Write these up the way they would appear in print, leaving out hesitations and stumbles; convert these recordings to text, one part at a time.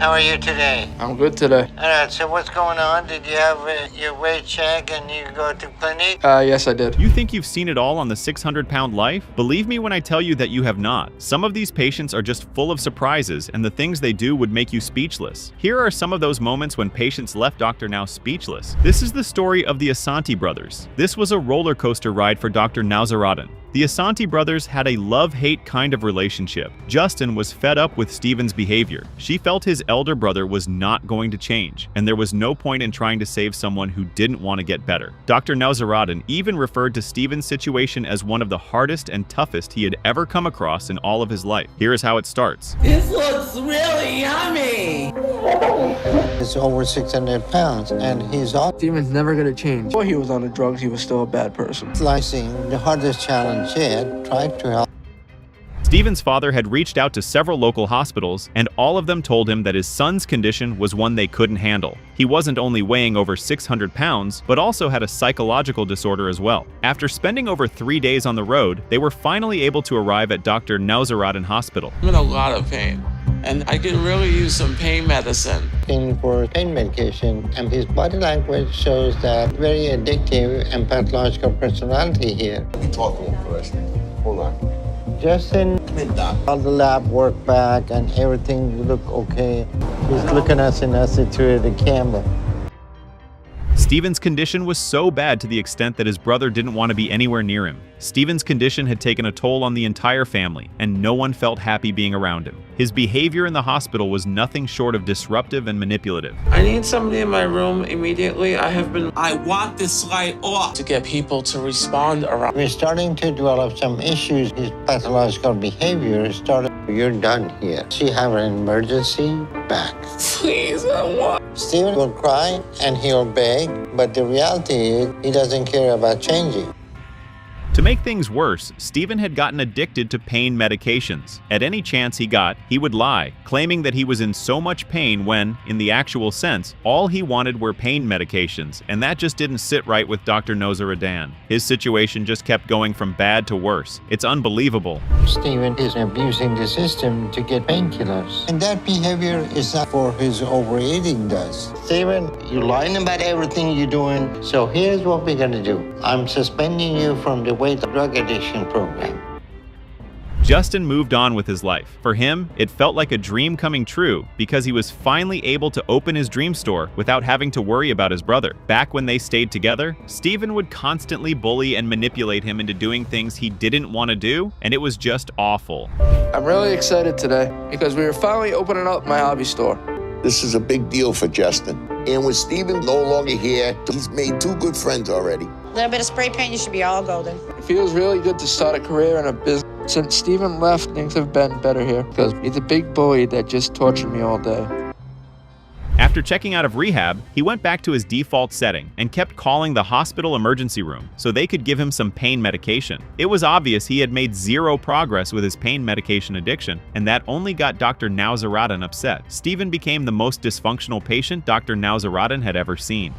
How are you today? I'm good today. All right, so what's going on? Did you have your weight check and you go to clinic? Yes, I did. You think you've seen it all on the 600-pound life? Believe me when I tell you that you have not. Some of these patients are just full of surprises, and the things they do would make you speechless. Here are some of those moments when patients left Dr. Now speechless. This is the story of the Asante brothers. This was a roller coaster ride for Dr. Nowzaradan. The Asante brothers had a love-hate kind of relationship. Justin was fed up with Steven's behavior. She felt his elder brother was not going to change, and there was no point in trying to save someone who didn't want to get better. Dr. Nowzaradan even referred to Steven's situation as one of the hardest and toughest he had ever come across in all of his life. Here is how it starts. This looks really yummy! It's over 600 pounds, and he's all Steven's never gonna change. Before he was on the drugs, he was still a bad person. slicing the hardest challenge yet, tried to help. Steven's father had reached out to several local hospitals, and all of them told him that his son's condition was one they couldn't handle. He wasn't only weighing over 600 pounds, but also had a psychological disorder as well. After spending over 3 days on the road, they were finally able to arrive at Dr. Nowzaradan Hospital. I'm in a lot of pain, and I could really use some pain medicine. In for pain medication, and his body language shows that very addictive and pathological personality here. Talk to him first. Hold on. Justin, all the lab work back and everything look okay. He's looking us in us through the camera. Steven's condition was so bad to the extent that his brother didn't want to be anywhere near him. Steven's condition had taken a toll on the entire family, and no one felt happy being around him. His behavior in the hospital was nothing short of disruptive and manipulative. I need somebody in my room immediately. I want this light off to get people to respond around. We're starting to develop some issues. His pathological behavior started. You're done here. She have an emergency back. Please, I want. Steven will cry and he'll beg, but the reality is he doesn't care about changing. To make things worse, Steven had gotten addicted to pain medications. At any chance he got, he would lie, claiming that he was in so much pain when, in the actual sense, all he wanted were pain medications, and that just didn't sit right with Dr. Nowzaradan. His situation just kept going from bad to worse. It's unbelievable. Steven is abusing the system to get painkillers. And that behavior is not for his overeating does. Steven, you're lying about everything you're doing, so here's what we're gonna do. I'm suspending you from the weight drug addiction program. Justin moved on with his life. For him, it felt like a dream coming true because he was finally able to open his dream store without having to worry about his brother. Back when they stayed together, Steven would constantly bully and manipulate him into doing things he didn't want to do, and it was just awful. I'm really excited today because we are finally opening up my hobby store. This is a big deal for Justin. And with Steven no longer here, he's made 2 good friends already. A little bit of spray paint, you should be all golden. It feels really good to start a career in a business. Since Steven left, things have been better here because he's a big bully that just tortured me all day. After checking out of rehab, he went back to his default setting and kept calling the hospital emergency room so they could give him some pain medication. It was obvious he had made zero progress with his pain medication addiction, and that only got Dr. Nowzaradan upset. Steven became the most dysfunctional patient Dr. Nowzaradan had ever seen.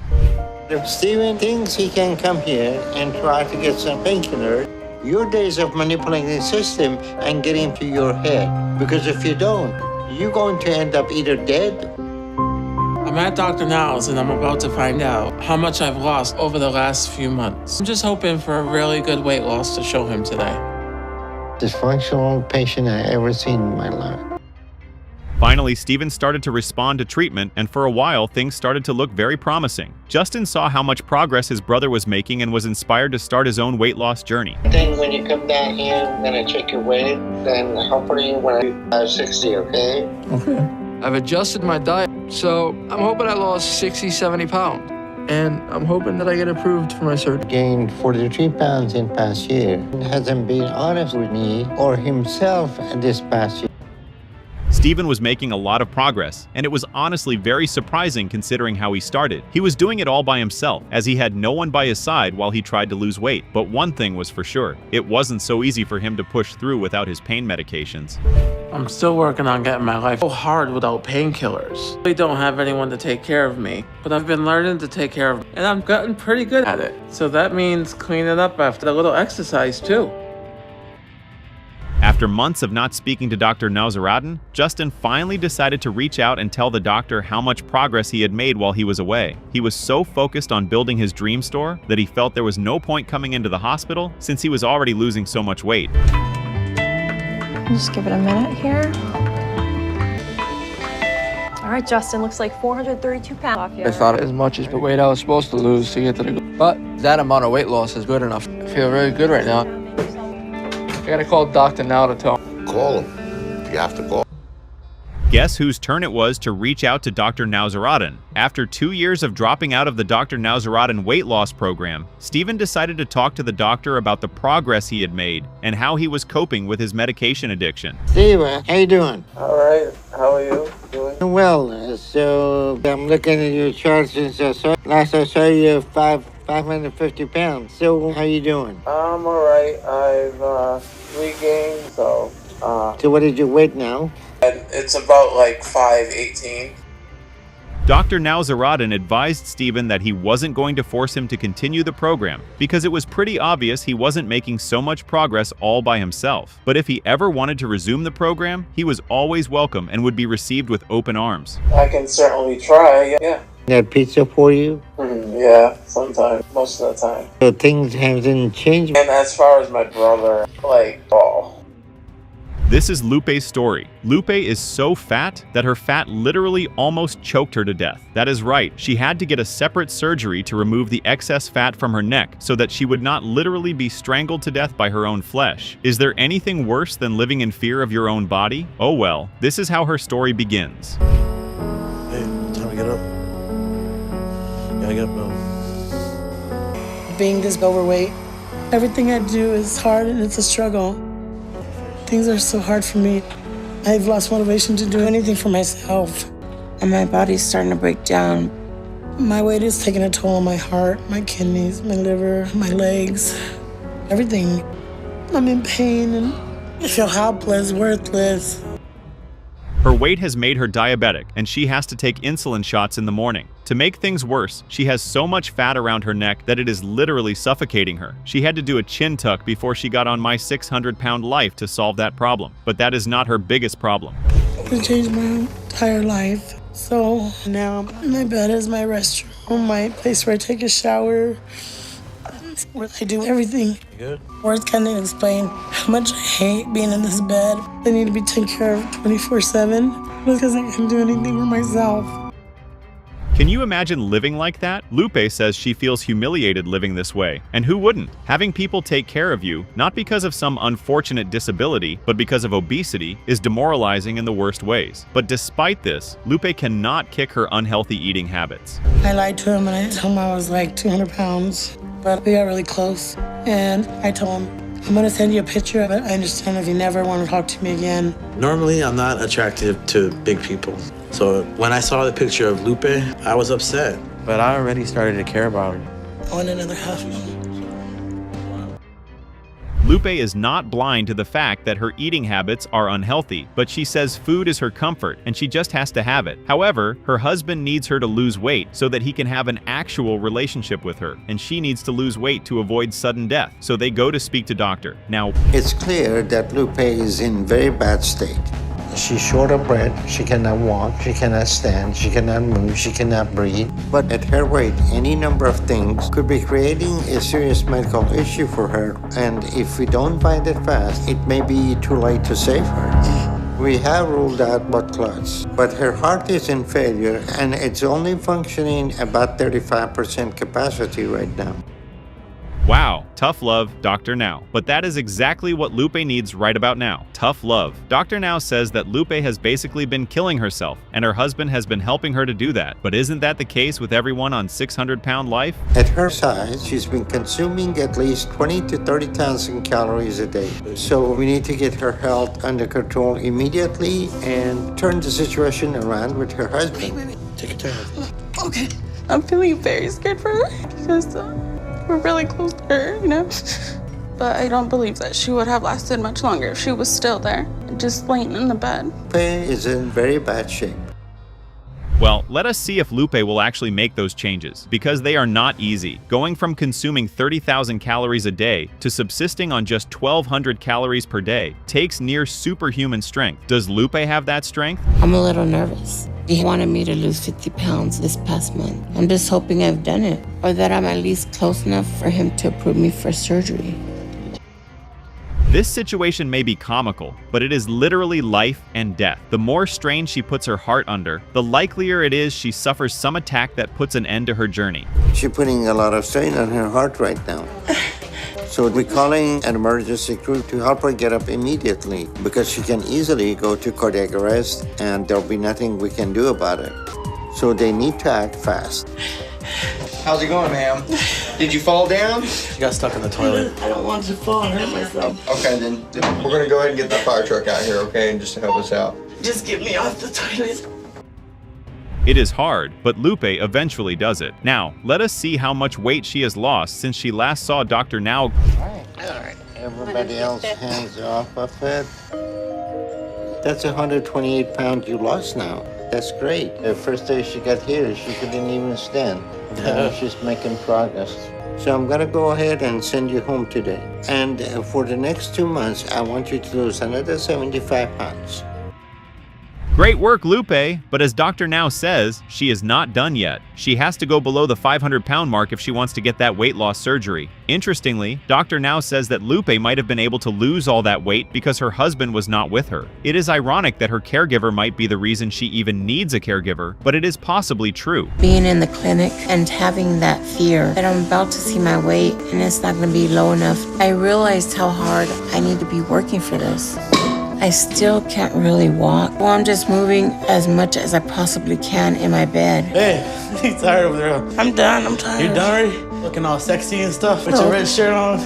If Steven thinks he can come here and try to get some painkiller, your days of manipulating the system and getting to your head. Because if you don't, you're going to end up either dead. I'm at Dr. Now's, and I'm about to find out how much I've lost over the last few months. I'm just hoping for a really good weight loss to show him today. Dysfunctional patient I ever seen in my life. Finally, Steven started to respond to treatment, and for a while, things started to look very promising. Justin saw how much progress his brother was making and was inspired to start his own weight loss journey. Then when you come down here, I'm gonna check your weight, then hopefully when I 60, okay? Okay. I've adjusted my diet, so I'm hoping I lost 60, 70 pounds. And I'm hoping that I get approved for my surgery. Gained 43 pounds in past year. He hasn't been honest with me or himself this past year. Steven was making a lot of progress, and it was honestly very surprising considering how he started. He was doing it all by himself, as he had no one by his side while he tried to lose weight. But one thing was for sure, it wasn't so easy for him to push through without his pain medications. I'm still working on getting my life so hard without painkillers. I don't have anyone to take care of me, but I've been learning to take care of me, and I've gotten pretty good at it. So that means cleaning up after a little exercise too. After months of not speaking to Dr. Nauseradin, Justin finally decided to reach out and tell the doctor how much progress he had made while he was away. He was so focused on building his dream store that he felt there was no point coming into the hospital since he was already losing so much weight. Just give it a minute here. All right, Justin, looks like 432 pounds off you. I thought as much as the weight I was supposed to lose to get to the goal. But that amount of weight loss is good enough. I feel really good right now. I gotta call Doctor now to tell him. Call him. You have to call. Guess whose turn it was to reach out to Dr. Nauseradin? After 2 years of dropping out of the Dr. Nauseradin weight loss program, Steven decided to talk to the doctor about the progress he had made and how he was coping with his medication addiction. Steven, how you doing? All right, how are you doing? Well, so I'm looking at your chart since last I saw you 550 pounds. So how you doing? I'm all right. I've regained, so what is your weight now? it's about like 518. Dr. Nauseradin advised Steven that he wasn't going to force him to continue the program because it was pretty obvious he wasn't making so much progress all by himself. But if he ever wanted to resume the program, he was always welcome and would be received with open arms. I can certainly try, yeah. That pizza for you? Yeah, sometimes, most of the time. So things haven't changed. And as far as my brother, This is Lupe's story. Lupe is so fat that her fat literally almost choked her to death. That is right, she had to get a separate surgery to remove the excess fat from her neck so that she would not literally be strangled to death by her own flesh. Is there anything worse than living in fear of your own body? Oh well, this is how her story begins. Hey, time to get up. Gotta get up now. Being this overweight, everything I do is hard and it's a struggle. Things are so hard for me. I've lost motivation to do anything for myself. And my body's starting to break down. My weight is taking a toll on my heart, my kidneys, my liver, my legs, everything. I'm in pain and I feel helpless, worthless. Her weight has made her diabetic, and she has to take insulin shots in the morning. To make things worse, she has so much fat around her neck that it is literally suffocating her. She had to do a chin tuck before she got on My 600-Pound Life to solve that problem. But that is not her biggest problem. It changed my entire life. So now my bed is my restroom, my place where I take a shower, where I do everything. You good? Words can't even explain how much I hate being in this bed. I need to be taken care of 24/7 because I can't do anything for myself. Can you imagine living like that? Lupe says she feels humiliated living this way. And who wouldn't? Having people take care of you, not because of some unfortunate disability, but because of obesity, is demoralizing in the worst ways. But despite this, Lupe cannot kick her unhealthy eating habits. I lied to him and I told him I was like 200 pounds, but we got really close. And I told him, I'm gonna send you a picture, but I understand if you never want to talk to me again. Normally, I'm not attracted to big people. So when I saw the picture of Lupe, I was upset. But I already started to care about her. I want another half. Lupe is not blind to the fact that her eating habits are unhealthy, but she says food is her comfort and she just has to have it. However, her husband needs her to lose weight so that he can have an actual relationship with her, and she needs to lose weight to avoid sudden death, so they go to speak to doctor. Now, It's clear that Lupe is in very bad state. She's short of breath, she cannot walk, she cannot stand, she cannot move, she cannot breathe. But at her weight, any number of things could be creating a serious medical issue for her. And if we don't find it fast, it may be too late to save her. We have ruled out blood clots, but her heart is in failure and it's only functioning about 35% capacity right now. wow, tough love, Dr. Now. But that is exactly what Lupe needs right about now. Tough love. Dr. Now says that Lupe has basically been killing herself, and her husband has been helping her to do that. But isn't that the case with everyone on 600-Pound Life? At her size, she's been consuming at least 20 to 30,000 calories a day. So we need to get her health under control immediately and turn the situation around with her husband. Take your time. Okay. I'm feeling very scared for her because we're really close to her, you know? But I don't believe that she would have lasted much longer if she was still there, just laying in the bed. Lupe is in very bad shape. Well, let us see if Lupe will actually make those changes, because they are not easy. Going from consuming 30,000 calories a day to subsisting on just 1,200 calories per day takes near superhuman strength. Does Lupe have that strength? I'm a little nervous. He wanted me to lose 50 pounds this past month. I'm just hoping I've done it, or that I'm at least close enough for him to approve me for surgery. This situation may be comical, but it is literally life and death. The more strain she puts her heart under, the likelier it is she suffers some attack that puts an end to her journey. She's putting a lot of strain on her heart right now. So we're calling an emergency crew to help her get up immediately, because she can easily go to cardiac arrest and there'll be nothing we can do about it. So they need to act fast. How's it going, ma'am? Did you fall down? She got stuck in the toilet. I don't want to fall and hurt myself. Okay, then we're gonna go ahead and get the fire truck out here, okay, and just to help us out. Just get me off the toilet. It is hard, but Lupe eventually does it. Now, let us see how much weight she has lost since she last saw Dr. Now. All right. Everybody else hands off of it. That's 128 pounds you lost now. That's great. The first day she got here, she couldn't even stand. Now she's making progress. So I'm gonna go ahead and send you home today. And for the next 2 months, I want you to lose another 75 pounds. Great work, Lupe, but as Dr. Now says, she is not done yet. She has to go below the 500-pound mark if she wants to get that weight loss surgery. Interestingly, Dr. Now says that Lupe might have been able to lose all that weight because her husband was not with her. It is ironic that her caregiver might be the reason she even needs a caregiver, but it is possibly true. Being in the clinic and having that fear that I'm about to see my weight and it's not going to be low enough, I realized how hard I need to be working for this. I still can't really walk. Well, I'm just moving as much as I possibly can in my bed. Hey, you tired over there? I'm done. I'm tired. You done already? Looking all sexy and stuff with your red shirt on.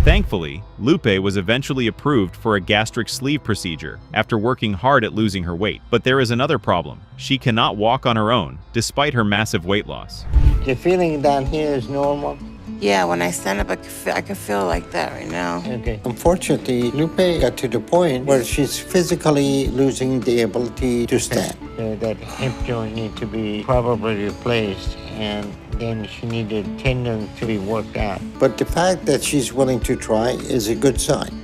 Thankfully, Lupe was eventually approved for a gastric sleeve procedure after working hard at losing her weight. But there is another problem. She cannot walk on her own, despite her massive weight loss. The feeling down here is normal? Yeah, when I stand up, I can feel like that right now. Okay. Unfortunately, Lupe got to the point where she's physically losing the ability to stand. That hip joint needs to be probably replaced, and then she needed tendon to be worked out. But the fact that she's willing to try is a good sign.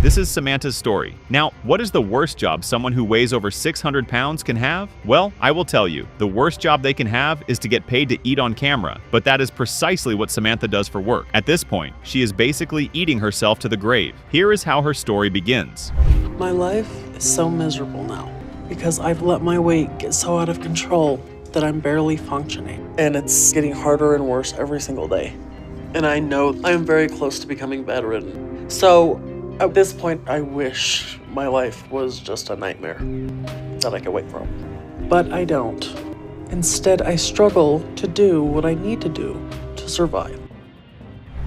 This is Samantha's story. Now, what is the worst job someone who weighs over 600 pounds can have? Well, I will tell you, the worst job they can have is to get paid to eat on camera, but that is precisely what Samantha does for work. At this point, she is basically eating herself to the grave. Here is how her story begins. My life is so miserable now because I've let my weight get so out of control that I'm barely functioning. And it's getting harder and worse every single day. And I know I'm very close to becoming bedridden. So, at this point, I wish my life was just a nightmare that I could wake from. But I don't. Instead, I struggle to do what I need to do to survive.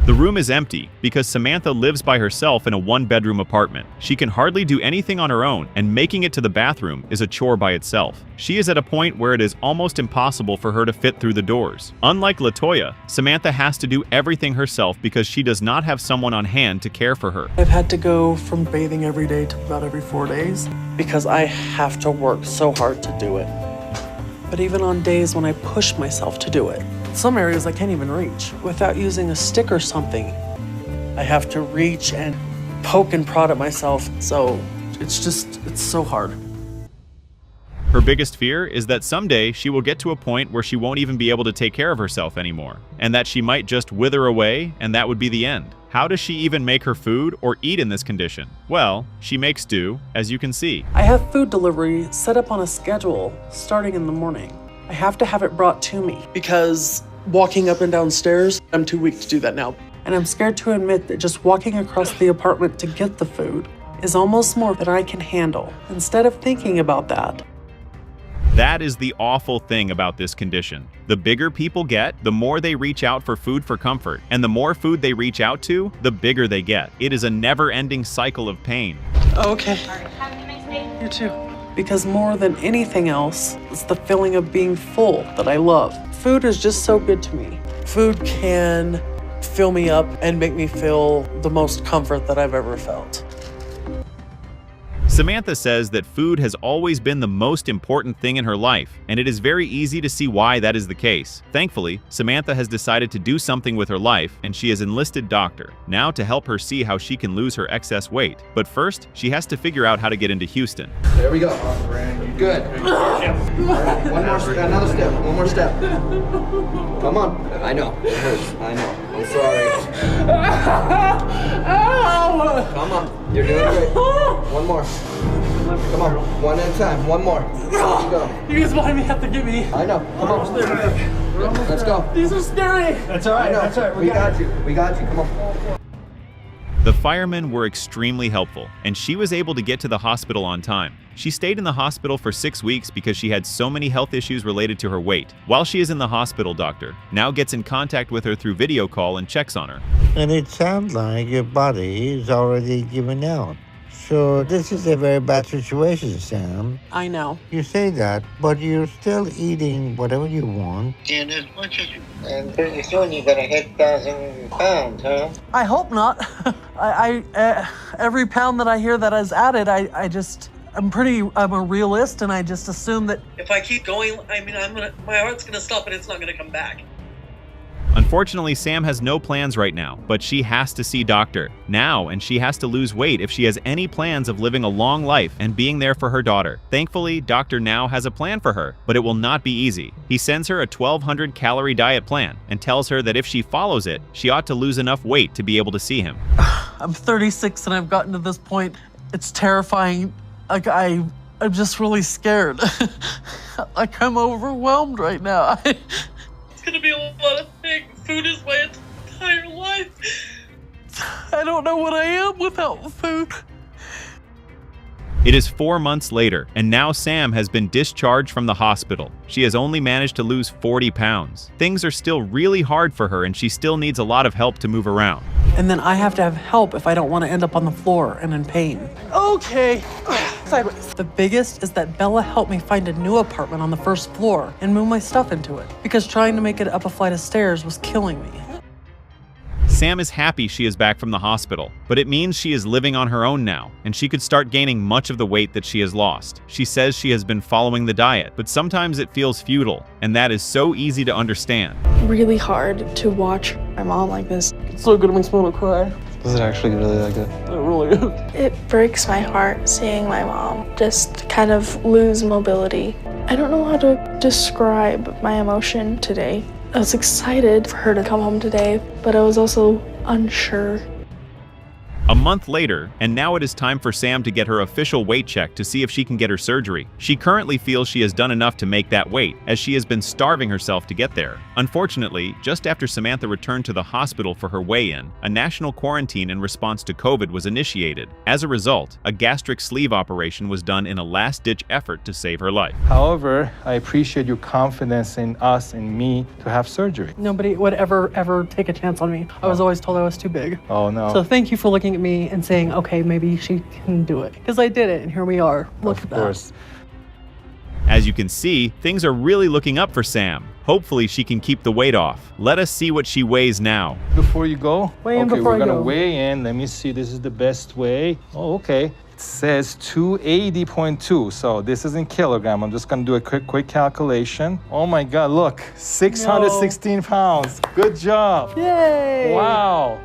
The room is empty because Samantha lives by herself in a one-bedroom apartment. She can hardly do anything on her own, and making it to the bathroom is a chore by itself. She is at a point where it is almost impossible for her to fit through the doors. Unlike LaToya, Samantha has to do everything herself because she does not have someone on hand to care for her. I've had to go from bathing every day to about every 4 days because I have to work so hard to do it. But even on days when I push myself to do it, some areas I can't even reach without using a stick or something. I have to reach and poke and prod at myself, so it's so hard. Her biggest fear is that someday she will get to a point where she won't even be able to take care of herself anymore, and that she might just wither away and that would be the end. How does she even make her food or eat in this condition? Well, she makes do, as you can see. I have food delivery set up on a schedule starting in the morning. I have to have it brought to me because walking up and down stairs, I'm too weak to do that now. And I'm scared to admit that just walking across the apartment to get the food is almost more than I can handle. Instead of thinking about that, that is the awful thing about this condition. The bigger people get, the more they reach out for food for comfort, and the more food they reach out to, the bigger they get. It is a never-ending cycle of pain. Okay. Have a nice day. You too. Because more than anything else, it's the feeling of being full that I love. Food is just so good to me. Food can fill me up and make me feel the most comfort that I've ever felt. Samantha says that food has always been the most important thing in her life, and it is very easy to see why that is the case. Thankfully, Samantha has decided to do something with her life, and she has enlisted Doctor, now to help her see how she can lose her excess weight. But first, she has to figure out how to get into Houston. There we go. Good. One more step, another step, one more step. Come on. I know, it hurts. I know. I'm sorry. Come on, you're doing great. One more. Come on, one at a time, one more. Let's go. You guys behind me have to get me. I know, come on. Let's go. These are scary. That's all right, that's all right. We got you, we got you, come on. The firemen were extremely helpful, and she was able to get to the hospital on time. She stayed in the hospital for 6 weeks because she had so many health issues related to her weight. While she is in the hospital, Doctor now gets in contact with her through video call and checks on her. And it sounds like your body is already giving out. So this is a very bad situation, Sam. I know. You say that, but you're still eating whatever you want. And as much as you can. Pretty soon you're gonna hit 1,000 pounds, huh? I hope not. Every pound that I hear that is added, I'm a realist, and I just assume that if I keep going, my heart's gonna stop and it's not gonna come back. Unfortunately, Sam has no plans right now, but she has to see Doctor now, and she has to lose weight if she has any plans of living a long life and being there for her daughter. Thankfully, Doctor now has a plan for her, but it will not be easy. He sends her a 1,200 calorie diet plan and tells her that if she follows it, she ought to lose enough weight to be able to see him. I'm 36 and I've gotten to this point. It's terrifying. Like I'm just really scared. Like I'm overwhelmed right now. It's gonna be a lot of things. Food is my entire life. I don't know what I am without food. It is 4 months later, and now Sam has been discharged from the hospital. She has only managed to lose 40 pounds. Things are still really hard for her, and she still needs a lot of help to move around. And then I have to have help if I don't want to end up on the floor and in pain. Okay, sideways. The biggest is that Bella helped me find a new apartment on the first floor and move my stuff into it, because trying to make it up a flight of stairs was killing me. Sam is happy she is back from the hospital, but it means she is living on her own now, and she could start gaining much of the weight that she has lost. She says she has been following the diet, but sometimes it feels futile, and that is so easy to understand. Really hard to watch my mom like this. It's so good it makes me want to cry. Is it actually really that good? It really is. It breaks my heart seeing my mom just kind of lose mobility. I don't know how to describe my emotion today. I was excited for her to come home today, but I was also unsure. A month later, and now it is time for Sam to get her official weight check to see if she can get her surgery. She currently feels she has done enough to make that weight, as she has been starving herself to get there. Unfortunately, just after Samantha returned to the hospital for her weigh-in, a national quarantine in response to COVID was initiated. As a result, a gastric sleeve operation was done in a last-ditch effort to save her life. However, I appreciate your confidence in us and me to have surgery. Nobody would ever take a chance on me. I was always told I was too big. Oh no. So thank you for looking at me and saying, okay, maybe she can do it. Because I did it, and here we are. Look at that. Of course. As you can see, things are really looking up for Sam. Hopefully she can keep the weight off. Let us see what she weighs now. Before you go? Weigh in okay, before we're gonna I go. weigh in. Let me see, this is the best way. Oh, okay. It says 280.2, so this is in kilogram. I'm just gonna do a quick calculation. Oh my God, look, 616 pounds. Good job. Yay! Wow.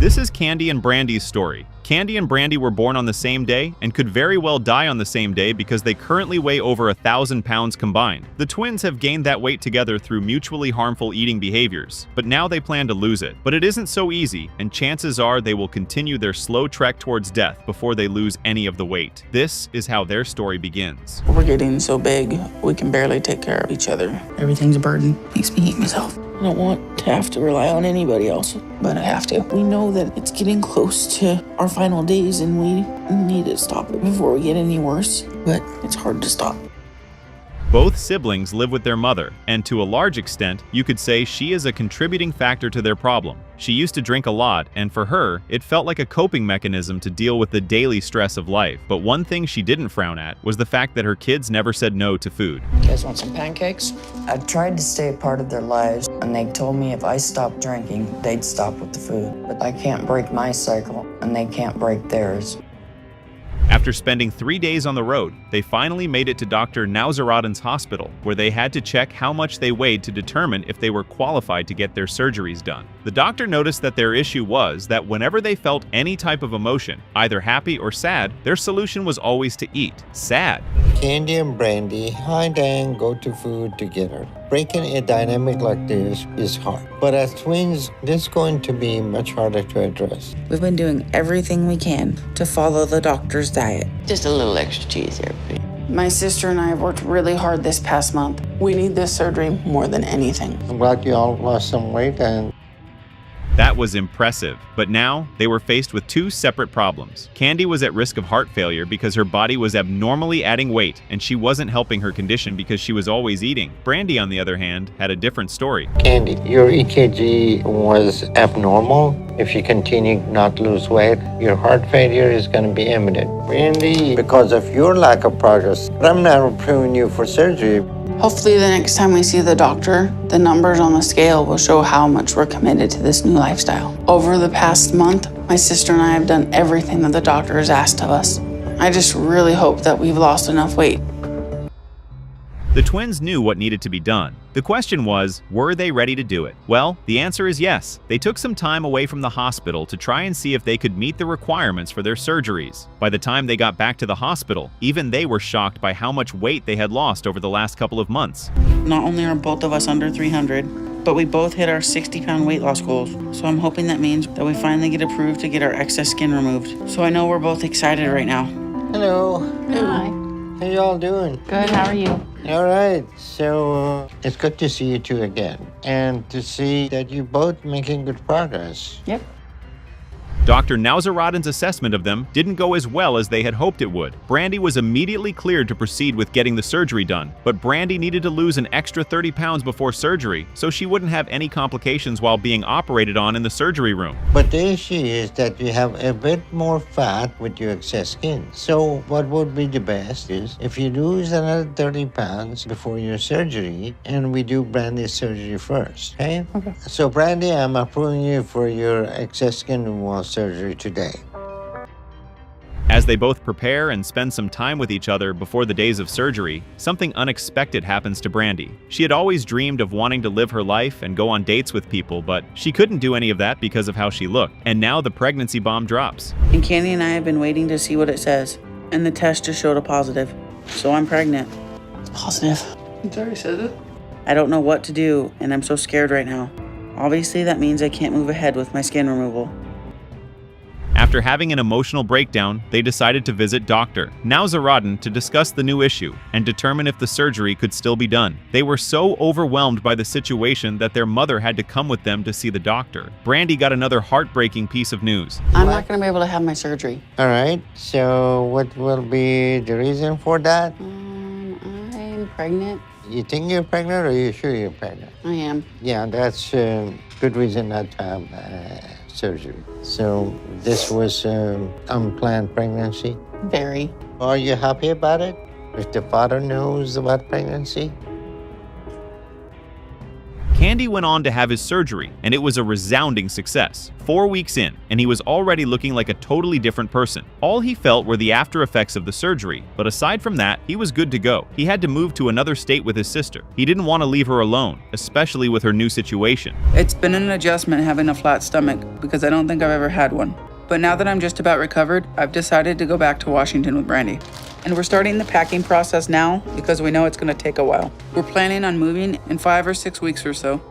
This is Kandi and Brandi's story. Kandi and Brandi were born on the same day and could very well die on the same day because they currently weigh over 1,000 pounds combined. The twins have gained that weight together through mutually harmful eating behaviors, but now they plan to lose it. But it isn't so easy, and chances are they will continue their slow trek towards death before they lose any of the weight. This is how their story begins. We're getting so big, we can barely take care of each other. Everything's a burden. Makes me hate myself. I don't want to have to rely on anybody else, but I have to. We know that it's getting close to our final days and we need to stop it before we get any worse, but it's hard to stop. Both siblings live with their mother, and to a large extent, you could say she is a contributing factor to their problem. She used to drink a lot, and for her, it felt like a coping mechanism to deal with the daily stress of life. But one thing she didn't frown at was the fact that her kids never said no to food. You guys want some pancakes? I tried to stay a part of their lives, and they told me if I stopped drinking, they'd stop with the food. But I can't break my cycle, and they can't break theirs. After spending 3 days on the road, they finally made it to Dr. Nauseraden's hospital, where they had to check how much they weighed to determine if they were qualified to get their surgeries done. The doctor noticed that their issue was that whenever they felt any type of emotion, either happy or sad, their solution was always to eat. Sad. Kandi and Brandi hide and go to food together. Breaking a dynamic like this is hard. But as twins, this is going to be much harder to address. We've been doing everything we can to follow the doctor's diet. Just a little extra cheese there, please. My sister and I have worked really hard this past month. We need this surgery more than anything. I'm glad you all lost some weight and That was impressive, but now they were faced with two separate problems. Kandi was at risk of heart failure because her body was abnormally adding weight, and she wasn't helping her condition because she was always eating. Brandi, on the other hand, had a different story. Kandi, your EKG was abnormal. If you continue not to lose weight, your heart failure is going to be imminent. Brandi, because of your lack of progress, I'm not approving you for surgery. Hopefully the next time we see the doctor, the numbers on the scale will show how much we're committed to this new lifestyle. Over the past month, my sister and I have done everything that the doctor has asked of us. I just really hope that we've lost enough weight. The twins knew what needed to be done. The question was, were they ready to do it? Well, the answer is yes. They took some time away from the hospital to try and see if they could meet the requirements for their surgeries. By the time they got back to the hospital, even they were shocked by how much weight they had lost over the last couple of months. Not only are both of us under 300, but we both hit our 60-pound weight loss goals. So I'm hoping that means that we finally get approved to get our excess skin removed. So I know we're both excited right now. Hello. Hi. How y'all doing? Good, how are you? All right, so it's good to see you two again and to see that you're both making good progress. Yep. Dr. Nauseraden's assessment of them didn't go as well as they had hoped it would. Brandi was immediately cleared to proceed with getting the surgery done, but Brandi needed to lose an extra 30 pounds before surgery so she wouldn't have any complications while being operated on in the surgery room. But the issue is that you have a bit more fat with your excess skin. So what would be the best is if you lose another 30 pounds before your surgery and we do Brandi's surgery first, okay? Okay. So Brandi, I'm approving you for your excess skin removal surgery today. As they both prepare and spend some time with each other before the days of surgery, something unexpected happens to Brandi. She had always dreamed of wanting to live her life and go on dates with people, but she couldn't do any of that because of how she looked. And now the pregnancy bomb drops. And Kandi and I have been waiting to see what it says, and the test just showed a positive. So I'm pregnant. It's positive. It already said it? I don't know what to do, and I'm so scared right now. Obviously, that means I can't move ahead with my skin removal. After having an emotional breakdown, they decided to visit Dr. Nauseraden to discuss the new issue and determine if the surgery could still be done. They were so overwhelmed by the situation that their mother had to come with them to see the doctor. Brandi got another heartbreaking piece of news. I'm not going to be able to have my surgery. All right, so what will be the reason for that? I'm pregnant. You think you're pregnant or are you sure you're pregnant? I am. Yeah, that's good reason not to have surgery. So this was unplanned pregnancy? Very. Are you happy about it? If the father knows about pregnancy? Kandi went on to have his surgery, and it was a resounding success. 4 weeks in, and he was already looking like a totally different person. All he felt were the after effects of the surgery, but aside from that, he was good to go. He had to move to another state with his sister. He didn't want to leave her alone, especially with her new situation. It's been an adjustment having a flat stomach because I don't think I've ever had one. But now that I'm just about recovered, I've decided to go back to Washington with Brandi. And we're starting the packing process now because we know it's going to take a while. We're planning on moving in 5 or 6 weeks or so.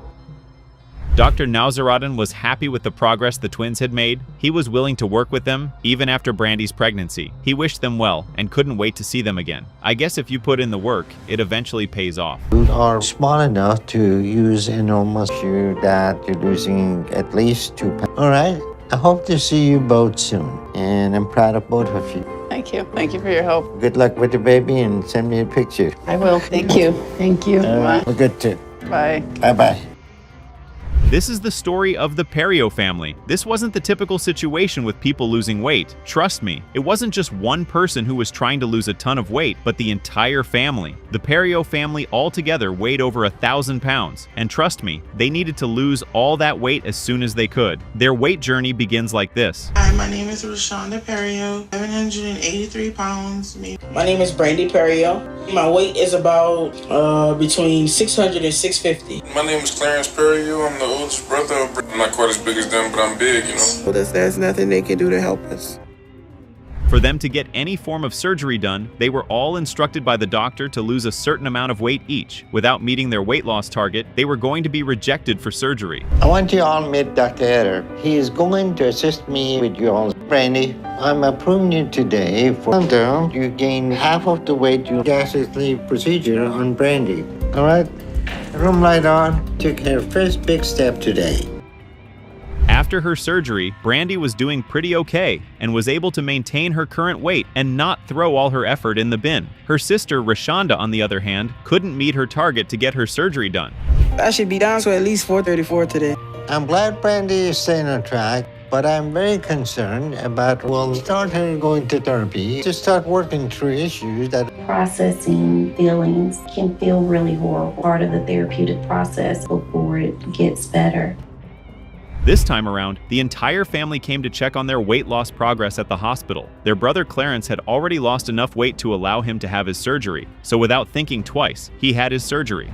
Dr. Nauseraden was happy with the progress the twins had made. He was willing to work with them, even after Brandi's pregnancy. He wished them well and couldn't wait to see them again. I guess if you put in the work, it eventually pays off. You are small enough to use enormous issue that you're losing at least 2 pounds. All right, I hope to see you both soon, and I'm proud of both of you. Thank you. Thank you for your help. Good luck with the baby and send me a picture. I will. Thank you. Thank you. All right, we're good too. Bye. Bye-bye. This is the story of the Perrio family. This wasn't the typical situation with people losing weight. Trust me, it wasn't just one person who was trying to lose a ton of weight, but the entire family. The Perrio family altogether weighed over 1,000 pounds, and trust me, they needed to lose all that weight as soon as they could. Their weight journey begins like this. Hi, my name is Rashonda Perrio, 783 pounds. My name is Brandi Perrio. My weight is about between 600 and 650. My name is Clarence Perrio. I'm the oldest brother. I'm not quite as big as them, but I'm big, you know. There's nothing they can do to help us. For them to get any form of surgery done, they were all instructed by the doctor to lose a certain amount of weight each. Without meeting their weight loss target, they were going to be rejected for surgery. I want you all to meet Dr. Eder. He is going to assist me with you all. Brandi, I'm approving you today for you gain half of the weight you gastric sleeve procedure on Brandi. All right? Room light on. Took her first big step today. After her surgery, Brandi was doing pretty okay and was able to maintain her current weight and not throw all her effort in the bin. Her sister, Rashonda, on the other hand, couldn't meet her target to get her surgery done. I should be down to at least 434 today. I'm glad Brandi is staying on track, but I'm very concerned about, we'll start her going to therapy to start working through issues that... Processing feelings can feel really horrible. Part of the therapeutic process before it gets better. This time around, the entire family came to check on their weight loss progress at the hospital. Their brother Clarence had already lost enough weight to allow him to have his surgery, so without thinking twice, he had his surgery.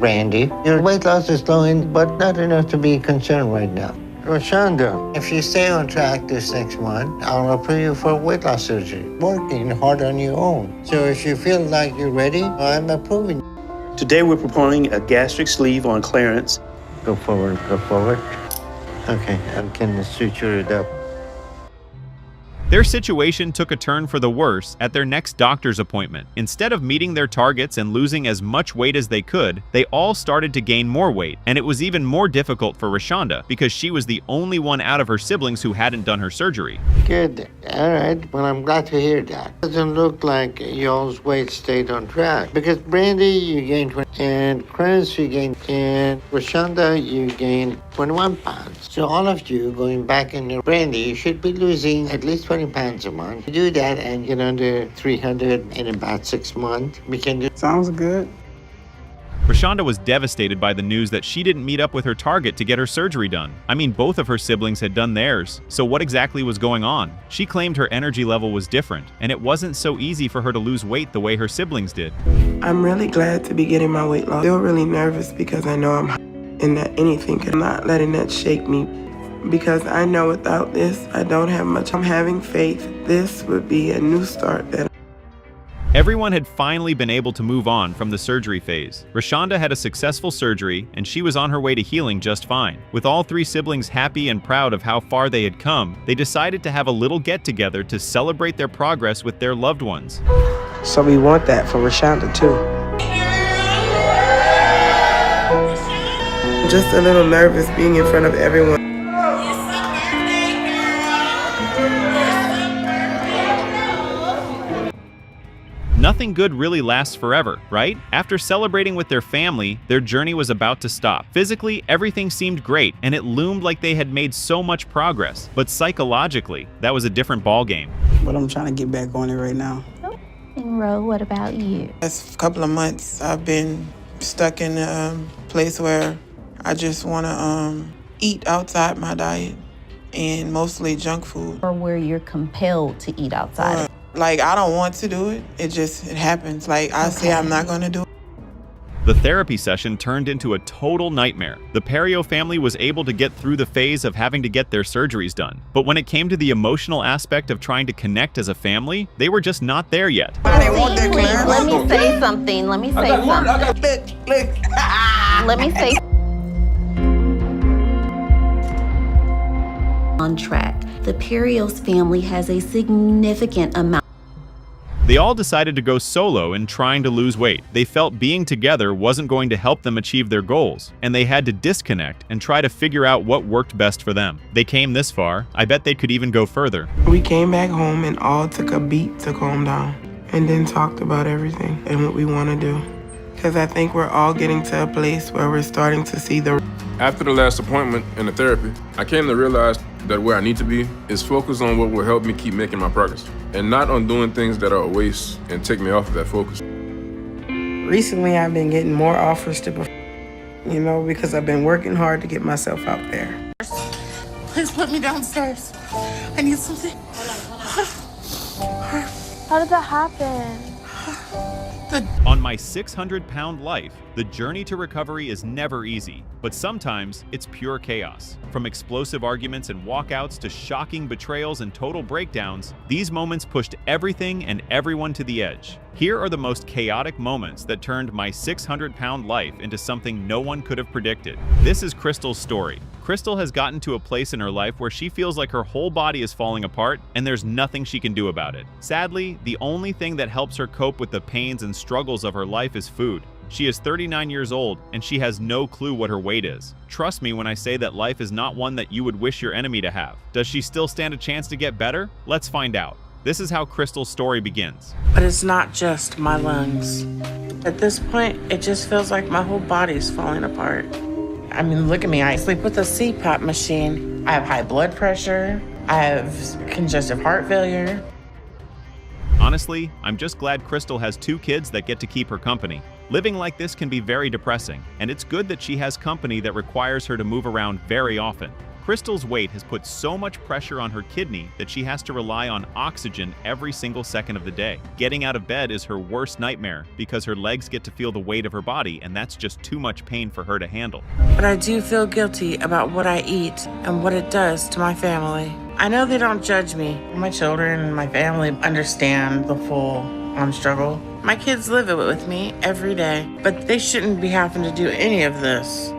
Brandi, your weight loss is slowing, but not enough to be concerned right now. Rashonda, if you stay on track this next month, I'll approve you for weight loss surgery. Working hard on your own. So if you feel like you're ready, I'm approving. Today we're performing a gastric sleeve on Clarence. Go forward, go forward. Okay, I can suture it up. Their situation took a turn for the worse at their next doctor's appointment. Instead of meeting their targets and losing as much weight as they could, they all started to gain more weight, and it was even more difficult for Rashonda because she was the only one out of her siblings who hadn't done her surgery. Good. All right. Well, I'm glad to hear that. Doesn't look like y'all's weight stayed on track because Brandi, you gained 20, and Clarence, you gained 10, Rashonda, you gained 21 pounds. So all of you going back in your Brandi, you should be losing at least 20 pounds a month. You do that and get under 300 in about 6 months. We can do. Sounds good. Rashonda was devastated by the news that she didn't meet up with her target to get her surgery done. I mean, both of her siblings had done theirs, so what exactly was going on? She claimed her energy level was different, and it wasn't so easy for her to lose weight the way her siblings did. I'm really glad to be getting my weight loss. Still really nervous because I know I'm and that anything could not letting that shake me. Because I know without this, I don't have much. I'm having faith. This would be a new start. Everyone had finally been able to move on from the surgery phase. Rashonda had a successful surgery, and she was on her way to healing just fine. With all three siblings happy and proud of how far they had come, they decided to have a little get-together to celebrate their progress with their loved ones. So we want that for Rashonda, too. I'm just a little nervous being in front of everyone. Nothing good really lasts forever, right? After celebrating with their family, their journey was about to stop. Physically, everything seemed great, and it loomed like they had made so much progress. But psychologically, that was a different ballgame. But I'm trying to get back on it right now. And Ro, what about you? Last couple of months, I've been stuck in a place where I just want to eat outside my diet, and mostly junk food. Or where you're compelled to eat outside. Like, I don't want to do it. It happens. Like, I say I'm not going to do it. The therapy session turned into a total nightmare. The Perrio family was able to get through the phase of having to get their surgeries done. But when it came to the emotional aspect of trying to connect as a family, they were just not there yet. Let me say something. Let me say on track. The Perrio's family has a significant amount. They all decided to go solo in trying to lose weight. They felt being together wasn't going to help them achieve their goals, and they had to disconnect and try to figure out what worked best for them. They came this far. I bet they could even go further. We came back home and all took a beat to calm down, and then talked about everything and what we want to do. because I think we're all getting to a place where we're starting to see the... After the last appointment in the therapy, I came to realize that where I need to be is focused on what will help me keep making my progress, and not on doing things that are a waste and take me off of that focus. Recently, I've been getting more offers to, you know, because I've been working hard to get myself out there. Please put me downstairs. I need something. How did that happen? On my 600-pound life, the journey to recovery is never easy, but sometimes it's pure chaos. From explosive arguments and walkouts to shocking betrayals and total breakdowns, these moments pushed everything and everyone to the edge. Here are the most chaotic moments that turned my 600-pound life into something no one could have predicted. This is Crystal's story. Crystal has gotten to a place in her life where she feels like her whole body is falling apart and there's nothing she can do about it. Sadly, the only thing that helps her cope with the pains and struggles of her life is food. She is 39 years old and she has no clue what her weight is. Trust me when I say that life is not one that you would wish your enemy to have. Does she still stand a chance to get better? Let's find out. This is how Crystal's story begins. But it's not just my lungs. At this point, it just feels like my whole body's falling apart. I mean, look at me. I sleep with a CPAP machine. I have high blood pressure. I have congestive heart failure. Honestly, I'm just glad Crystal has 2 kids that get to keep her company. Living like this can be very depressing, and it's good that she has company that requires her to move around very often. Crystal's weight has put so much pressure on her kidney that she has to rely on oxygen every single second of the day. Getting out of bed is her worst nightmare because her legs get to feel the weight of her body, and that's just too much pain for her to handle. But I do feel guilty about what I eat and what it does to my family. I know they don't judge me. My children and my family understand the full struggle. My kids live it with me every day, but they shouldn't be having to do any of this.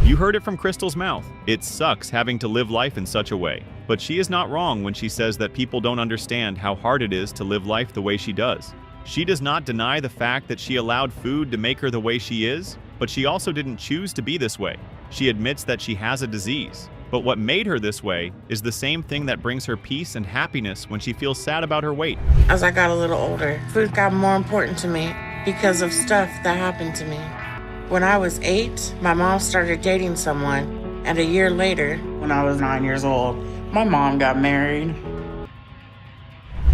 You heard it from Crystal's mouth. It sucks having to live life in such a way. But she is not wrong when she says that people don't understand how hard it is to live life the way she does. She does not deny the fact that she allowed food to make her the way she is, but she also didn't choose to be this way. She admits that she has a disease. But what made her this way is the same thing that brings her peace and happiness when she feels sad about her weight. As I got a little older, food got more important to me because of stuff that happened to me. When I was 8, my mom started dating someone, and a year later, when I was 9 years old, my mom got married.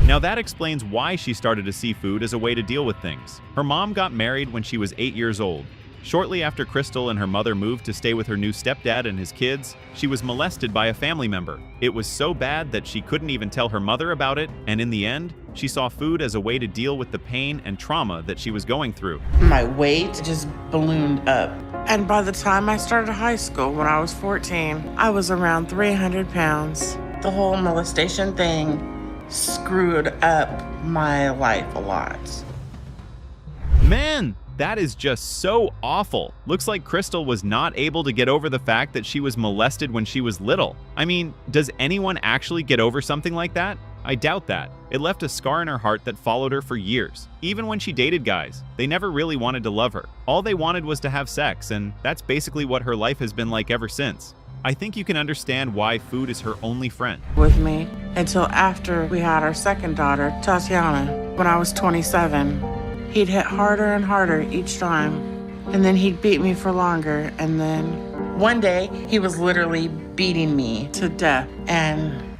Now that explains why she started to see food as a way to deal with things. Her mom got married when she was 8 years old. Shortly after Crystal and her mother moved to stay with her new stepdad and his kids, she was molested by a family member. It was so bad that she couldn't even tell her mother about it, and in the end, she saw food as a way to deal with the pain and trauma that she was going through. My weight just ballooned up. And by the time I started high school, when I was 14, I was around 300 pounds. The whole molestation thing screwed up my life a lot. Man! That is just so awful. Looks like Crystal was not able to get over the fact that she was molested when she was little. I mean, does anyone actually get over something like that? I doubt that. It left a scar in her heart that followed her for years. Even when she dated guys, they never really wanted to love her. All they wanted was to have sex, and that's basically what her life has been like ever since. I think you can understand why food is her only friend. With me until after we had our second daughter, Tatiana, when I was 27. He'd hit harder and harder each time, and then he'd beat me for longer, and then one day he was literally beating me to death. And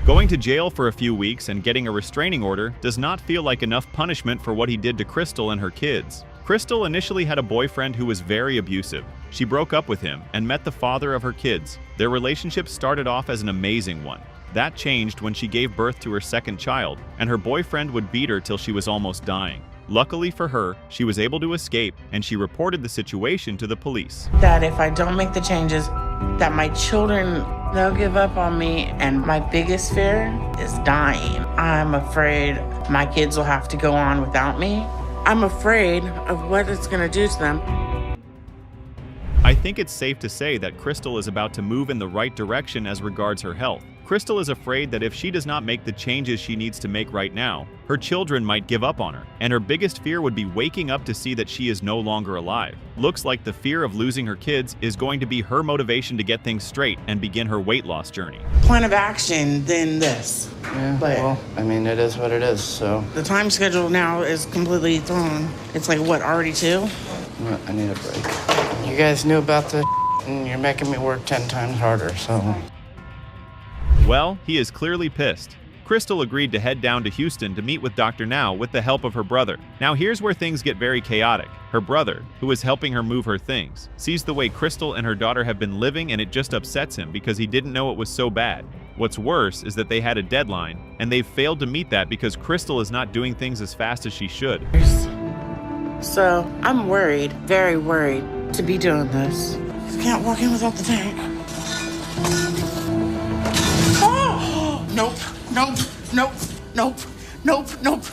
going to jail for a few weeks and getting a restraining order does not feel like enough punishment for what he did to Crystal and her kids. Crystal initially had a boyfriend who was very abusive. She broke up with him and met the father of her kids. Their relationship started off as an amazing one. That changed when she gave birth to her second child, and her boyfriend would beat her till she was almost dying. Luckily for her, she was able to escape, and she reported the situation to the police. That if I don't make the changes, that my children, they'll give up on me, and my biggest fear is dying. I'm afraid my kids will have to go on without me. I'm afraid of what it's gonna do to them. I think it's safe to say that Crystal is about to move in the right direction as regards her health. Crystal is afraid that if she does not make the changes she needs to make right now, her children might give up on her, and her biggest fear would be waking up to see that she is no longer alive. Looks like the fear of losing her kids is going to be her motivation to get things straight and begin her weight loss journey. Plan of action than this. Yeah, But well, I mean, it is what it is, so. the time schedule now is completely thrown. It's like, what, already 2? I need a break. You guys knew about this, and you're making me work 10 times harder, so. Well, he is clearly pissed. Crystal agreed to head down to Houston to meet with Dr. Now with the help of her brother. Now here's where things get very chaotic. Her brother, who is helping her move her things, sees the way Crystal and her daughter have been living, and it just upsets him because he didn't know it was so bad. What's worse is that they had a deadline, and they've failed to meet that because Crystal is not doing things as fast as she should. So I'm worried, very worried, to be doing this. Can't walk in without the tank. Oh! Nope, nope, nope, nope, nope, nope.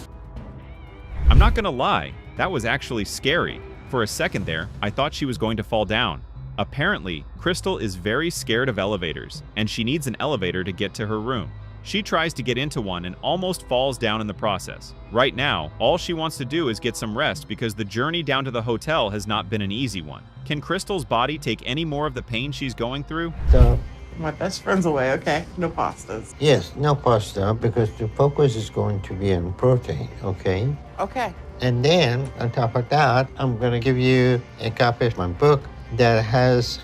I'm not gonna lie, that was actually scary. For a second there, I thought she was going to fall down. Apparently, Crystal is very scared of elevators, and she needs an elevator to get to her room. She tries to get into one and almost falls down in the process. Right now, all she wants to do is get some rest because the journey down to the hotel has not been an easy one. Can Crystal's body take any more of the pain she's going through? So, my best friend's away, okay? No pastas. Yes, no pasta, because the focus is going to be on protein, okay? Okay. And then, on top of that, I'm gonna give you a copy of my book that has...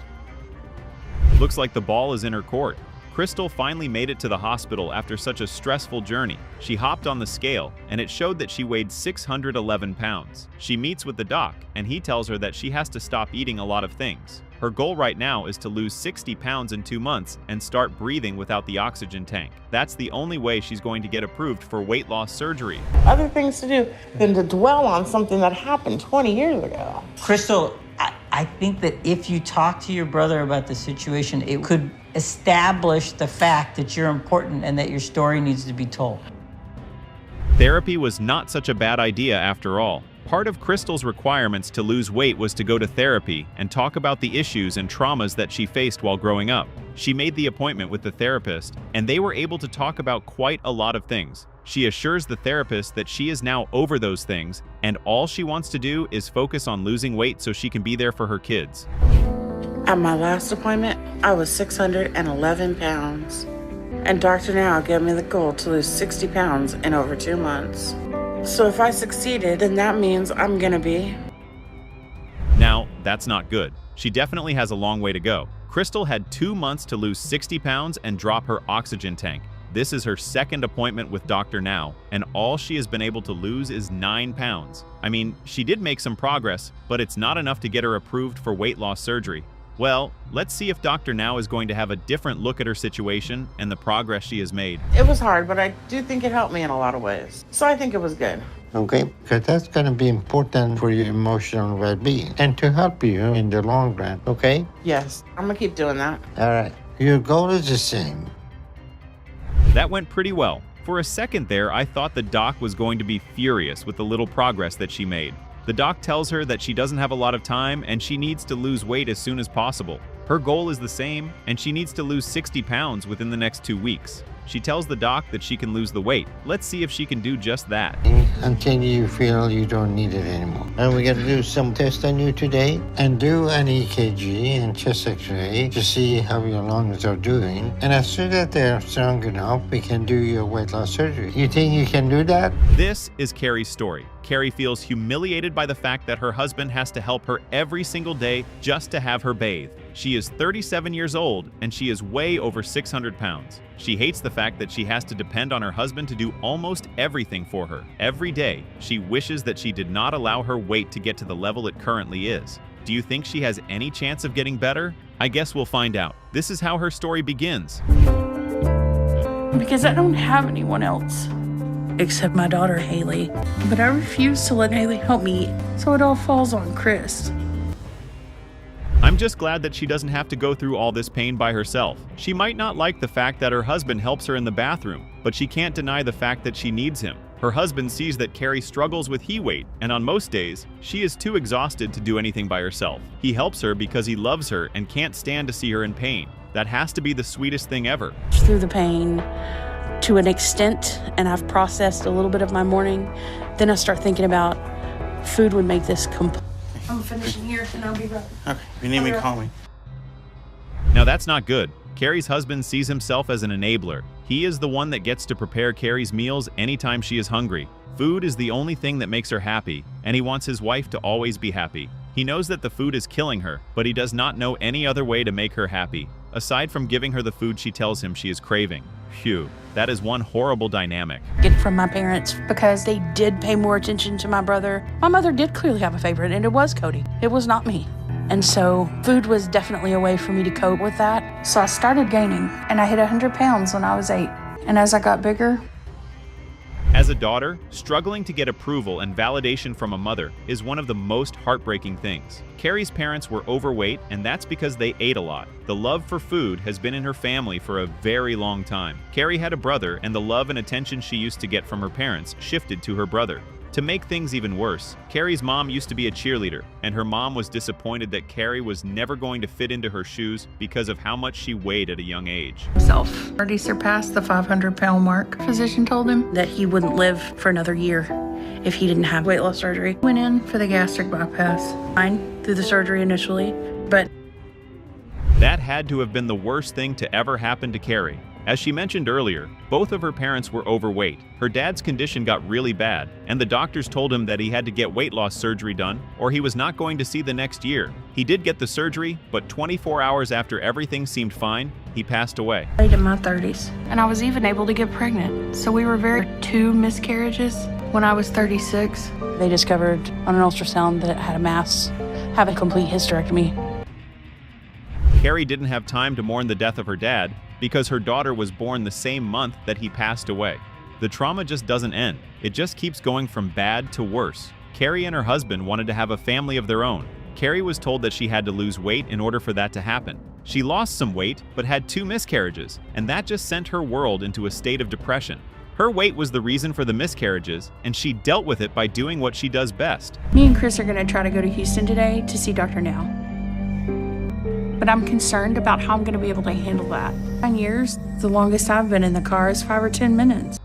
Looks like the ball is in her court. Crystal finally made it to the hospital after such a stressful journey. She hopped on the scale, and it showed that she weighed 611 pounds. She meets with the doc, and he tells her that she has to stop eating a lot of things. Her goal right now is to lose 60 pounds in 2 months and start breathing without the oxygen tank. That's the only way she's going to get approved for weight loss surgery. Other things to do than to dwell on something that happened 20 years ago. Crystal, I think that if you talk to your brother about the situation, it could establish the fact that you're important and that your story needs to be told. Therapy was not such a bad idea after all. Part of Crystal's requirements to lose weight was to go to therapy and talk about the issues and traumas that she faced while growing up. She made the appointment with the therapist, and they were able to talk about quite a lot of things. She assures the therapist that she is now over those things, and all she wants to do is focus on losing weight so she can be there for her kids. At my last appointment, I was 611 pounds. And Dr. Now gave me the goal to lose 60 pounds in over 2 months. So if I succeeded, then that means I'm gonna be... Now, that's not good. She definitely has a long way to go. Crystal had 2 months to lose 60 pounds and drop her oxygen tank. This is her second appointment with Dr. Now, and all she has been able to lose is 9 pounds. I mean, she did make some progress, but it's not enough to get her approved for weight loss surgery. Well, let's see if Dr. Now is going to have a different look at her situation and the progress she has made. It was hard, but I do think it helped me in a lot of ways. So I think it was good. Okay, because that's going to be important for your emotional well-being and to help you in the long run, okay? Yes, I'm gonna keep doing that. All right, your goal is the same. That went pretty well. For a second there, I thought the doc was going to be furious with the little progress that she made. The doc tells her that she doesn't have a lot of time and she needs to lose weight as soon as possible. Her goal is the same, and she needs to lose 60 pounds within the next 2 weeks. She tells the doc that she can lose the weight. Let's see if she can do just that. Until you feel you don't need it anymore. And we're going to do some tests on you today and do an EKG and chest x-ray to see how your lungs are doing. And as soon as they're strong enough, we can do your weight loss surgery. You think you can do that? This is Kerry's story. Kerry feels humiliated by the fact that her husband has to help her every single day just to have her bathe. She is 37 years old and she is way over 600 pounds. She hates the fact that she has to depend on her husband to do almost everything for her. Every day, she wishes that she did not allow her weight to get to the level it currently is. Do you think she has any chance of getting better? I guess we'll find out. This is how her story begins. Because I don't have anyone else except my daughter Haley, but I refuse to let Haley help me, so it all falls on Chris. I'm just glad that she doesn't have to go through all this pain by herself. She might not like the fact that her husband helps her in the bathroom, but she can't deny the fact that she needs him. Her husband sees that Kerry struggles with weight, and on most days, she is too exhausted to do anything by herself. He helps her because he loves her and can't stand to see her in pain. That has to be the sweetest thing ever. Through the pain to an extent, and I've processed a little bit of my morning, then I start thinking about food would make this complete. I'm finishing here and I'll be right back. Okay, if you need me, call me. Now that's not good. Kerry's husband sees himself as an enabler. He is the one that gets to prepare Kerry's meals anytime she is hungry. Food is the only thing that makes her happy, and he wants his wife to always be happy. He knows that the food is killing her, but he does not know any other way to make her happy, aside from giving her the food she tells him she is craving. Phew, that is one horrible dynamic. Get from my parents because they did pay more attention to my brother. My mother did clearly have a favorite, and it was Cody. It was not me. And so food was definitely a way for me to cope with that. So I started gaining, and I hit 100 pounds when I was 8. And as I got bigger, as a daughter, struggling to get approval and validation from a mother is one of the most heartbreaking things. Kerry's parents were overweight, and that's because they ate a lot. The love for food has been in her family for a very long time. Kerry had a brother, and the love and attention she used to get from her parents shifted to her brother. To make things even worse, Kerry's mom used to be a cheerleader, and her mom was disappointed that Kerry was never going to fit into her shoes because of how much she weighed at a young age. Himself already surpassed the 500-pound mark. Physician told him that he wouldn't live for another year if he didn't have weight loss surgery. Went in for the gastric bypass. Fine through the surgery initially, but that had to have been the worst thing to ever happen to Kerry. As she mentioned earlier, both of her parents were overweight. Her dad's condition got really bad, and the doctors told him that he had to get weight loss surgery done or he was not going to see the next year. He did get the surgery, but 24 hours after everything seemed fine, he passed away. Late in my 30s, and I was even able to get pregnant. So we were 2 miscarriages when I was 36. They discovered on an ultrasound that it had a mass, have a complete hysterectomy. Kerry didn't have time to mourn the death of her dad because her daughter was born the same month that he passed away. The trauma just doesn't end. It just keeps going from bad to worse. Kerry and her husband wanted to have a family of their own. Kerry was told that she had to lose weight in order for that to happen. She lost some weight, but had 2 miscarriages, and that just sent her world into a state of depression. Her weight was the reason for the miscarriages, and she dealt with it by doing what she does best. Me and Chris are gonna try to go to Houston today to see Dr. Now. But I'm concerned about how I'm going to be able to handle that. 9 years, the longest I've been in the car is 5 or 10 minutes.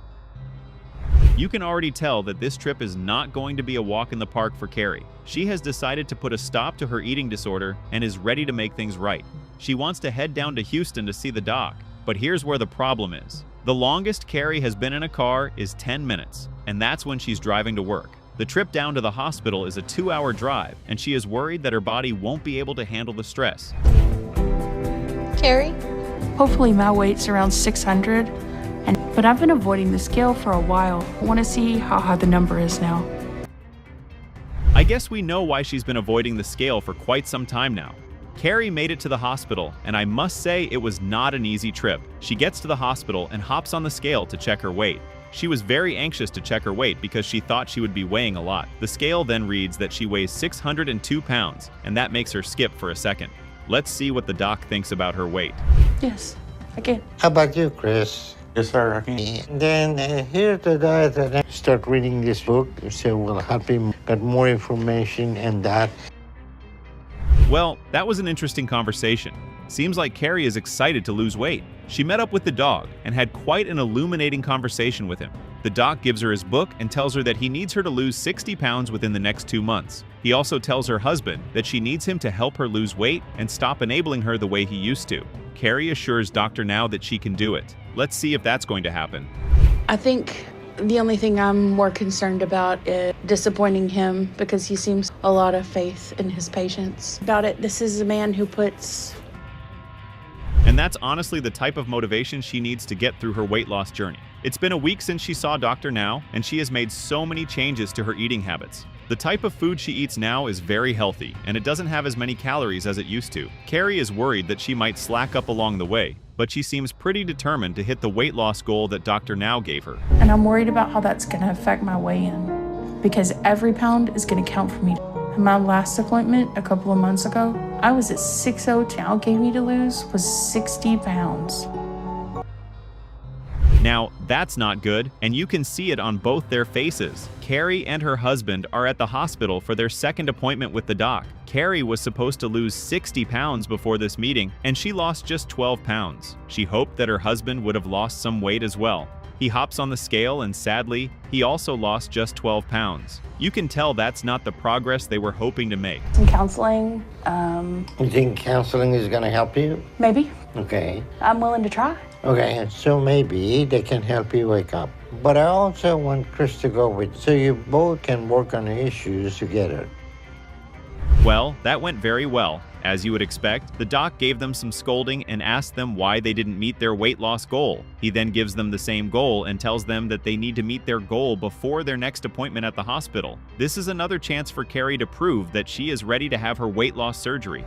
You can already tell that this trip is not going to be a walk in the park for Kerry. She has decided to put a stop to her eating disorder and is ready to make things right. She wants to head down to Houston to see the doc, but here's where the problem is. The longest Kerry has been in a car is 10 minutes, and that's when she's driving to work. The trip down to the hospital is a 2-hour drive, and she is worried that her body won't be able to handle the stress. Kerry? Hopefully my weight's around 600, but I've been avoiding the scale for a while. I want to see how high the number is now. I guess we know why she's been avoiding the scale for quite some time now. Kerry made it to the hospital, and I must say it was not an easy trip. She gets to the hospital and hops on the scale to check her weight. She was very anxious to check her weight because she thought she would be weighing a lot. The scale then reads that she weighs 602 pounds, and that makes her skip for a second. Let's see what the doc thinks about her weight. Yes, I can. How about you, Chris? Yes, sir, I can. Then here's the guy that start reading this book, so we'll help him get more information and that. Well, that was an interesting conversation. Seems like Kerry is excited to lose weight. She met up with the dog and had quite an illuminating conversation with him. The doc gives her his book and tells her that he needs her to lose 60 pounds within the next 2 months. He also tells her husband that she needs him to help her lose weight and stop enabling her the way he used to. Kerry assures Dr. Now that she can do it. Let's see if that's going to happen. I think the only thing I'm more concerned about is disappointing him because he seems a lot of faith in his patients. About it, this is a man who puts... And that's honestly the type of motivation she needs to get through her weight loss journey. It's been a week since she saw Dr. Now, and she has made so many changes to her eating habits. The type of food she eats now is very healthy, and it doesn't have as many calories as it used to. Kerry is worried that she might slack up along the way, but she seems pretty determined to hit the weight loss goal that Dr. Now gave her. And I'm worried about how that's going to affect my weigh-in, because every pound is going to count for me. In my last appointment a couple of months ago, I was at 602. Now gave me to lose was 60 pounds. Now, that's not good, and you can see it on both their faces. Kerry and her husband are at the hospital for their second appointment with the doc. Kerry was supposed to lose 60 pounds before this meeting, and she lost just 12 pounds. She hoped that her husband would have lost some weight as well. He hops on the scale, and sadly, he also lost just 12 pounds. You can tell that's not the progress they were hoping to make. Some counseling. You think counseling is going to help you? Maybe. Okay. I'm willing to try. Okay, so maybe they can help you wake up. But I also want Chris to go with, so you both can work on the issues together. Well, that went very well. As you would expect, the doc gave them some scolding and asked them why they didn't meet their weight loss goal. He then gives them the same goal and tells them that they need to meet their goal before their next appointment at the hospital. This is another chance for Kerry to prove that she is ready to have her weight loss surgery.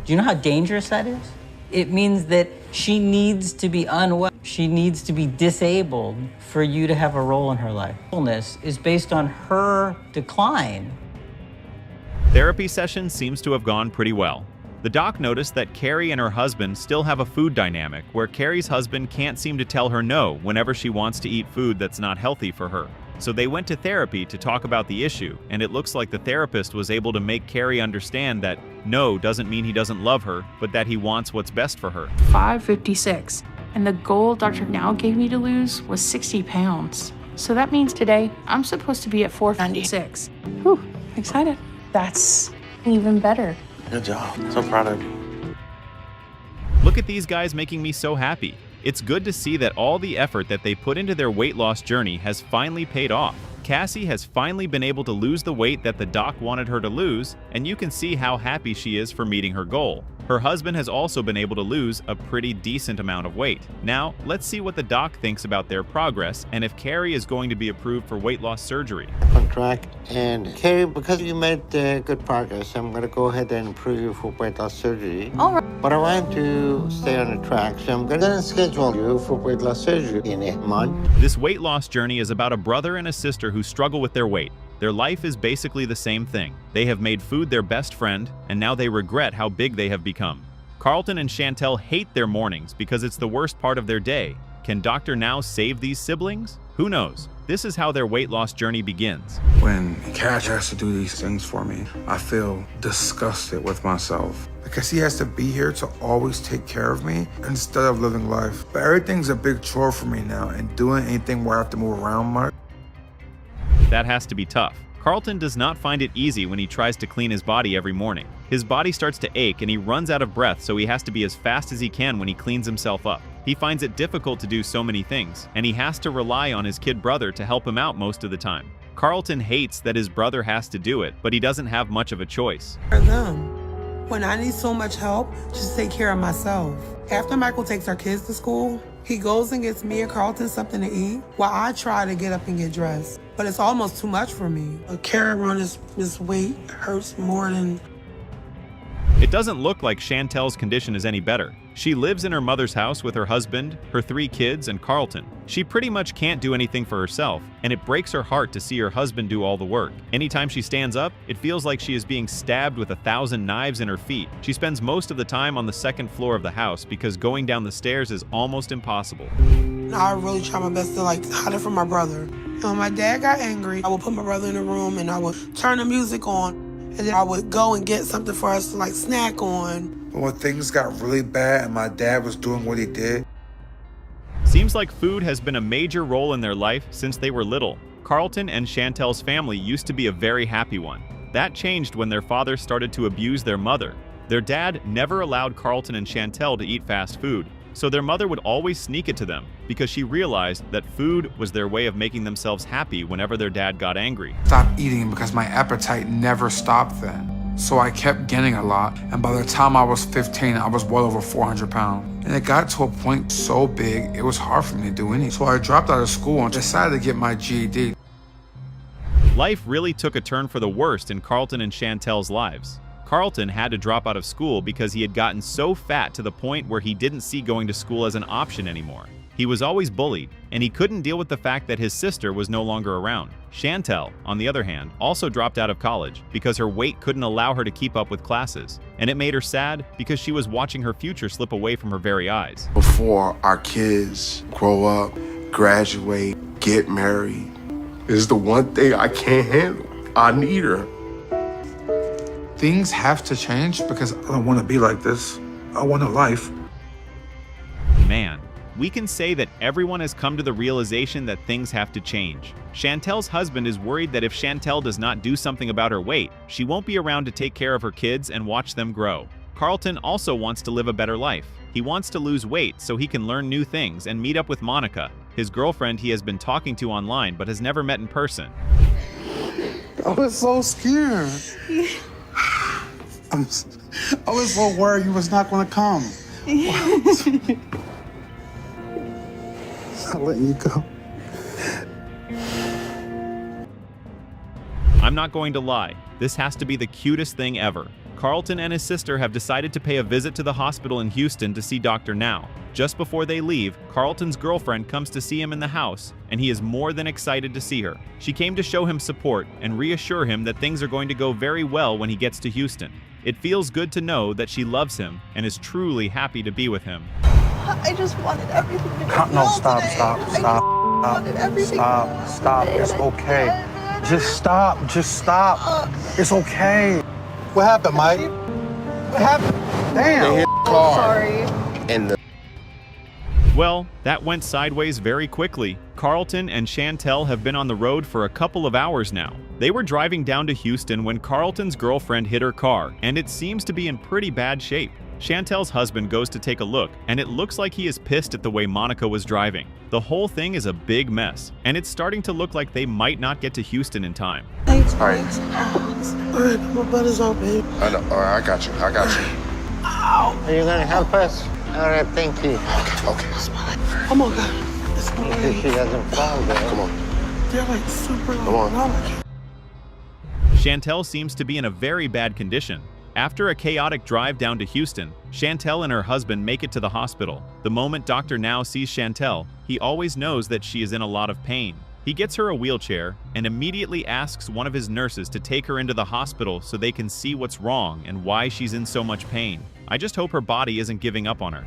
Do you know how dangerous that is? It means that she needs to be unwell. She needs to be disabled for you to have a role in her life. Illness is based on her decline. Therapy session seems to have gone pretty well. The doc noticed that Kerry and her husband still have a food dynamic where Kerry's husband can't seem to tell her no whenever she wants to eat food that's not healthy for her. So they went to therapy to talk about the issue, and it looks like the therapist was able to make Kerry understand that no doesn't mean he doesn't love her, but that he wants what's best for her. 556. And the goal Dr. Now gave me to lose was 60 pounds. So that means today I'm supposed to be at 496. Whew, excited. That's even better. Good job. So proud of you. Look at these guys making me so happy. It's good to see that all the effort that they put into their weight loss journey has finally paid off. Cassie has finally been able to lose the weight that the doc wanted her to lose, and you can see how happy she is for meeting her goal. Her husband has also been able to lose a pretty decent amount of weight. Now, let's see what the doc thinks about their progress and if Kerry is going to be approved for weight loss surgery. On track. And Kerry, because you made good progress, I'm going to go ahead and approve you for weight loss surgery. All right. But I want to stay on the track, so I'm going to schedule you for weight loss surgery in a month. This weight loss journey is about a brother and a sister who struggle with their weight. Their life is basically the same thing. They have made food their best friend, and now they regret how big they have become. Carlton and Chantel hate their mornings because it's the worst part of their day. Can Dr. Now save these siblings? Who knows? This is how their weight loss journey begins. When Cash has to do these things for me, I feel disgusted with myself. Because he has to be here to always take care of me instead of living life. But everything's a big chore for me now, and doing anything where I have to move around much. That has to be tough. Carlton does not find it easy when he tries to clean his body every morning. His body starts to ache and he runs out of breath, so he has to be as fast as he can when he cleans himself up. He finds it difficult to do so many things, and he has to rely on his kid brother to help him out most of the time. Carlton hates that his brother has to do it, but he doesn't have much of a choice. For them. When I need so much help, just take care of myself. After Michael takes our kids to school, he goes and gets me and Carlton something to eat while I try to get up and get dressed. But it's almost too much for me. Carrying around this weight hurts more than... It doesn't look like Chantel's condition is any better. She lives in her mother's house with her husband, her 3 kids, and Carlton. She pretty much can't do anything for herself, and it breaks her heart to see her husband do all the work. Anytime she stands up, it feels like she is being stabbed with 1,000 knives in her feet. She spends most of the time on the 2nd floor of the house because going down the stairs is almost impossible. I really try my best to hide it from my brother. When my dad got angry, I would put my brother in the room and I would turn the music on, and then I would go and get something for us to snack on. But when things got really bad and my dad was doing what he did. Seems like food has been a major role in their life since they were little. Carlton and Chantel's family used to be a very happy one. That changed when their father started to abuse their mother. Their dad never allowed Carlton and Chantel to eat fast food, so their mother would always sneak it to them because she realized that food was their way of making themselves happy whenever their dad got angry. Stopped eating because my appetite never stopped then. So I kept gaining a lot, and by the time I was 15, I was well over 400 pounds. And it got to a point so big, it was hard for me to do anything. So I dropped out of school and decided to get my GED. Life really took a turn for the worst in Carlton and Chantel's lives. Carlton had to drop out of school because he had gotten so fat to the point where he didn't see going to school as an option anymore. He was always bullied, and he couldn't deal with the fact that his sister was no longer around. Chantel, on the other hand, also dropped out of college because her weight couldn't allow her to keep up with classes, and it made her sad because she was watching her future slip away from her very eyes. Before our kids grow up graduate, get married. This is the one thing I can't handle. I need her. Things have to change because I don't want to be like this. I want a life. Man, we can say that everyone has come to the realization that things have to change. Chantel's husband is worried that if Chantel does not do something about her weight, she won't be around to take care of her kids and watch them grow. Carlton also wants to live a better life. He wants to lose weight so he can learn new things and meet up with Monica, his girlfriend he has been talking to online but has never met in person. I was so scared. I was so worried you was not going to come. I'm letting you go. I'm not going to lie, this has to be the cutest thing ever. Carlton and his sister have decided to pay a visit to the hospital in Houston to see Dr. Now. Just before they leave, Carlton's girlfriend comes to see him in the house, and he is more than excited to see her. She came to show him support and reassure him that things are going to go very well when he gets to Houston. It feels good to know that she loves him and is truly happy to be with him. I just wanted everything to go No, stop. It's okay. Just stop. It's okay. What happened, Mike? What happened? Damn. Sorry. And Well, that went sideways very quickly. Carlton and Chantel have been on the road for a couple of hours now. They were driving down to Houston when Carlton's girlfriend hit her car, and it seems to be in pretty bad shape. Chantel's husband goes to take a look, and it looks like he is pissed at the way Monica was driving. The whole thing is a big mess, and it's starting to look like they might not get to Houston in time. Thanks, all right. All right, my butt is open. I know. All right, I got you. Ow. Are you going to help us? All right, thank you. Okay. Oh my God. It's my leg. She doesn't fall there. Come on. They're like super Come on. Chantel seems to be in a very bad condition. After a chaotic drive down to Houston, Chantel and her husband make it to the hospital. The moment Dr. Now sees Chantel, he always knows that she is in a lot of pain. He gets her a wheelchair and immediately asks one of his nurses to take her into the hospital so they can see what's wrong and why she's in so much pain. I just hope her body isn't giving up on her.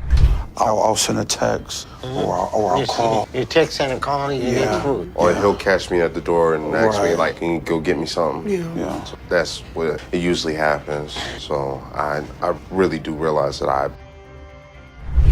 I'll send a text or I'll call. You text and a call, you get food. Or he'll catch me at the door and ask me, like, can you go get me something? Yeah. So that's what it usually happens. So I really do realize that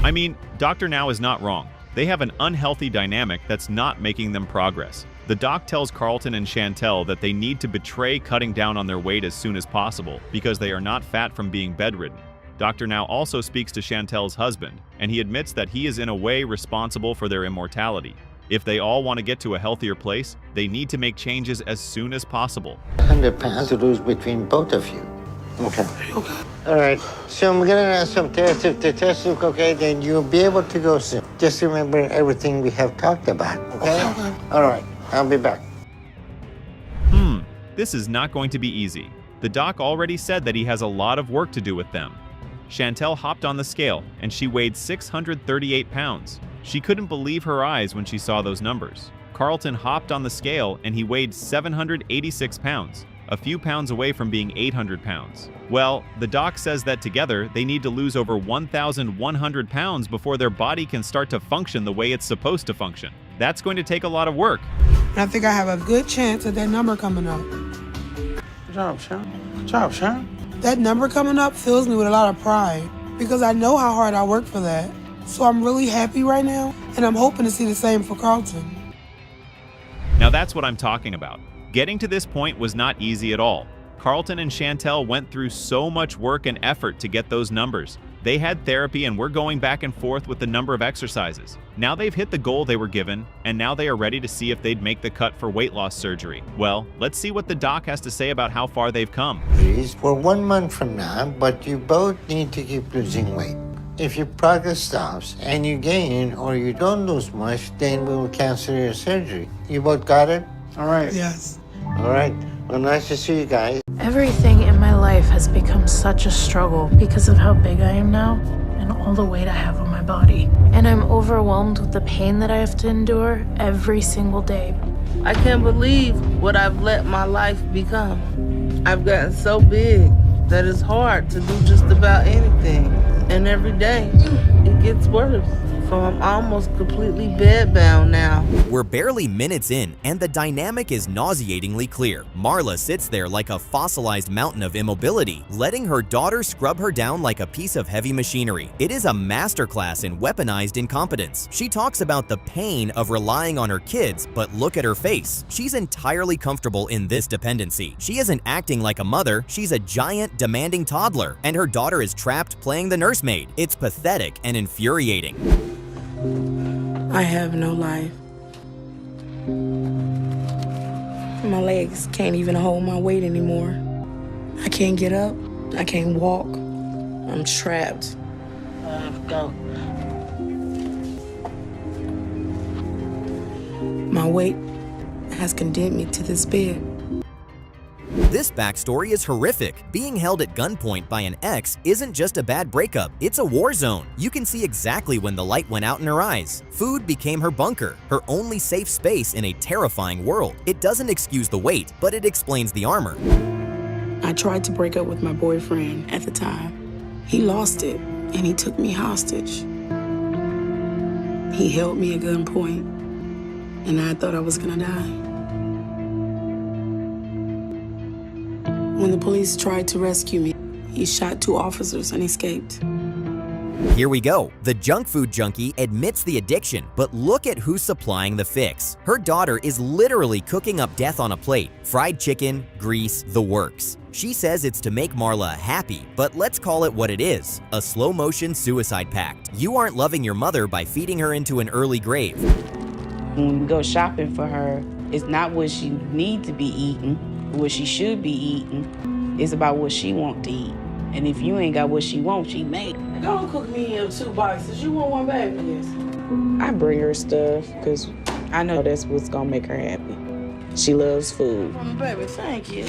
I mean, Dr. Now is not wrong. They have an unhealthy dynamic that's not making them progress. The doc tells Carlton and Chantel that they need to betray cutting down on their weight as soon as possible because they are not fat from being bedridden. Dr. Now also speaks to Chantel's husband, and he admits that he is in a way responsible for their immortality. If they all want to get to a healthier place, they need to make changes as soon as possible. 100 pounds to lose between both of you. Okay. All right. So I'm gonna run some tests. If the tests look okay, then you'll be able to go soon. Just remember everything we have talked about. Okay? All right. I'll be back. This is not going to be easy. The doc already said that he has a lot of work to do with them. Chantel hopped on the scale, and she weighed 638 pounds. She couldn't believe her eyes when she saw those numbers. Carlton hopped on the scale, and he weighed 786 pounds, a few pounds away from being 800 pounds. Well, the doc says that together, they need to lose over 1,100 pounds before their body can start to function the way it's supposed to function. That's going to take a lot of work. I think I have a good chance at that number coming up. Good job, Sharon. Good job, Sharon. That number coming up fills me with a lot of pride because I know how hard I worked for that. So I'm really happy right now, and I'm hoping to see the same for Carlton. Now that's what I'm talking about. Getting to this point was not easy at all. Carlton and Chantel went through so much work and effort to get those numbers. They had therapy and were going back and forth with the number of exercises. Now they've hit the goal they were given, and now they are ready to see if they'd make the cut for weight loss surgery. Well, let's see what the doc has to say about how far they've come. For 1 month from now, but you both need to keep losing weight. If your progress stops and you gain or you don't lose much, then we will cancel your surgery. You both got it? All right. Yes. All right. Well, nice to see you guys. Everything in my life has become such a struggle because of how big I am now and all the weight I have on my body. And I'm overwhelmed with the pain that I have to endure every single day. I can't believe what I've let my life become. I've gotten so big that it's hard to do just about anything. And every day, it gets worse. So I'm almost completely bedbound now. We're barely minutes in, and the dynamic is nauseatingly clear. Marla sits there like a fossilized mountain of immobility, letting her daughter scrub her down like a piece of heavy machinery. It is a masterclass in weaponized incompetence. She talks about the pain of relying on her kids, but look at her face. She's entirely comfortable in this dependency. She isn't acting like a mother, she's a giant, demanding toddler, and her daughter is trapped playing the nursemaid. It's pathetic and infuriating. I have no life. My legs can't even hold my weight anymore. I can't get up. I can't walk. I'm trapped. Go. My weight has condemned me to this bed. This backstory is horrific. Being held at gunpoint by an ex isn't just a bad breakup, it's a war zone. You can see exactly when the light went out in her eyes. Food became her bunker, her only safe space in a terrifying world. It doesn't excuse the weight, but it explains the armor. I tried to break up with my boyfriend at the time. He lost it, and he took me hostage. He held me at gunpoint, and I thought I was gonna die. When the police tried to rescue me, he shot 2 officers and escaped. Here we go. The junk food junkie admits the addiction, but look at who's supplying the fix. Her daughter is literally cooking up death on a plate. Fried chicken, grease, the works. She says it's to make Marla happy, but let's call it what it is, a slow-motion suicide pact. You aren't loving your mother by feeding her into an early grave. When we go shopping for her, it's not what she needs to be eating, what she should be eating. It's about what she wants to eat. And if you ain't got what she wants, she make. Don't cook me 2 boxes. You want one, baby? Yes. I bring her stuff because I know that's what's gonna make her happy. She loves food. Baby, thank you.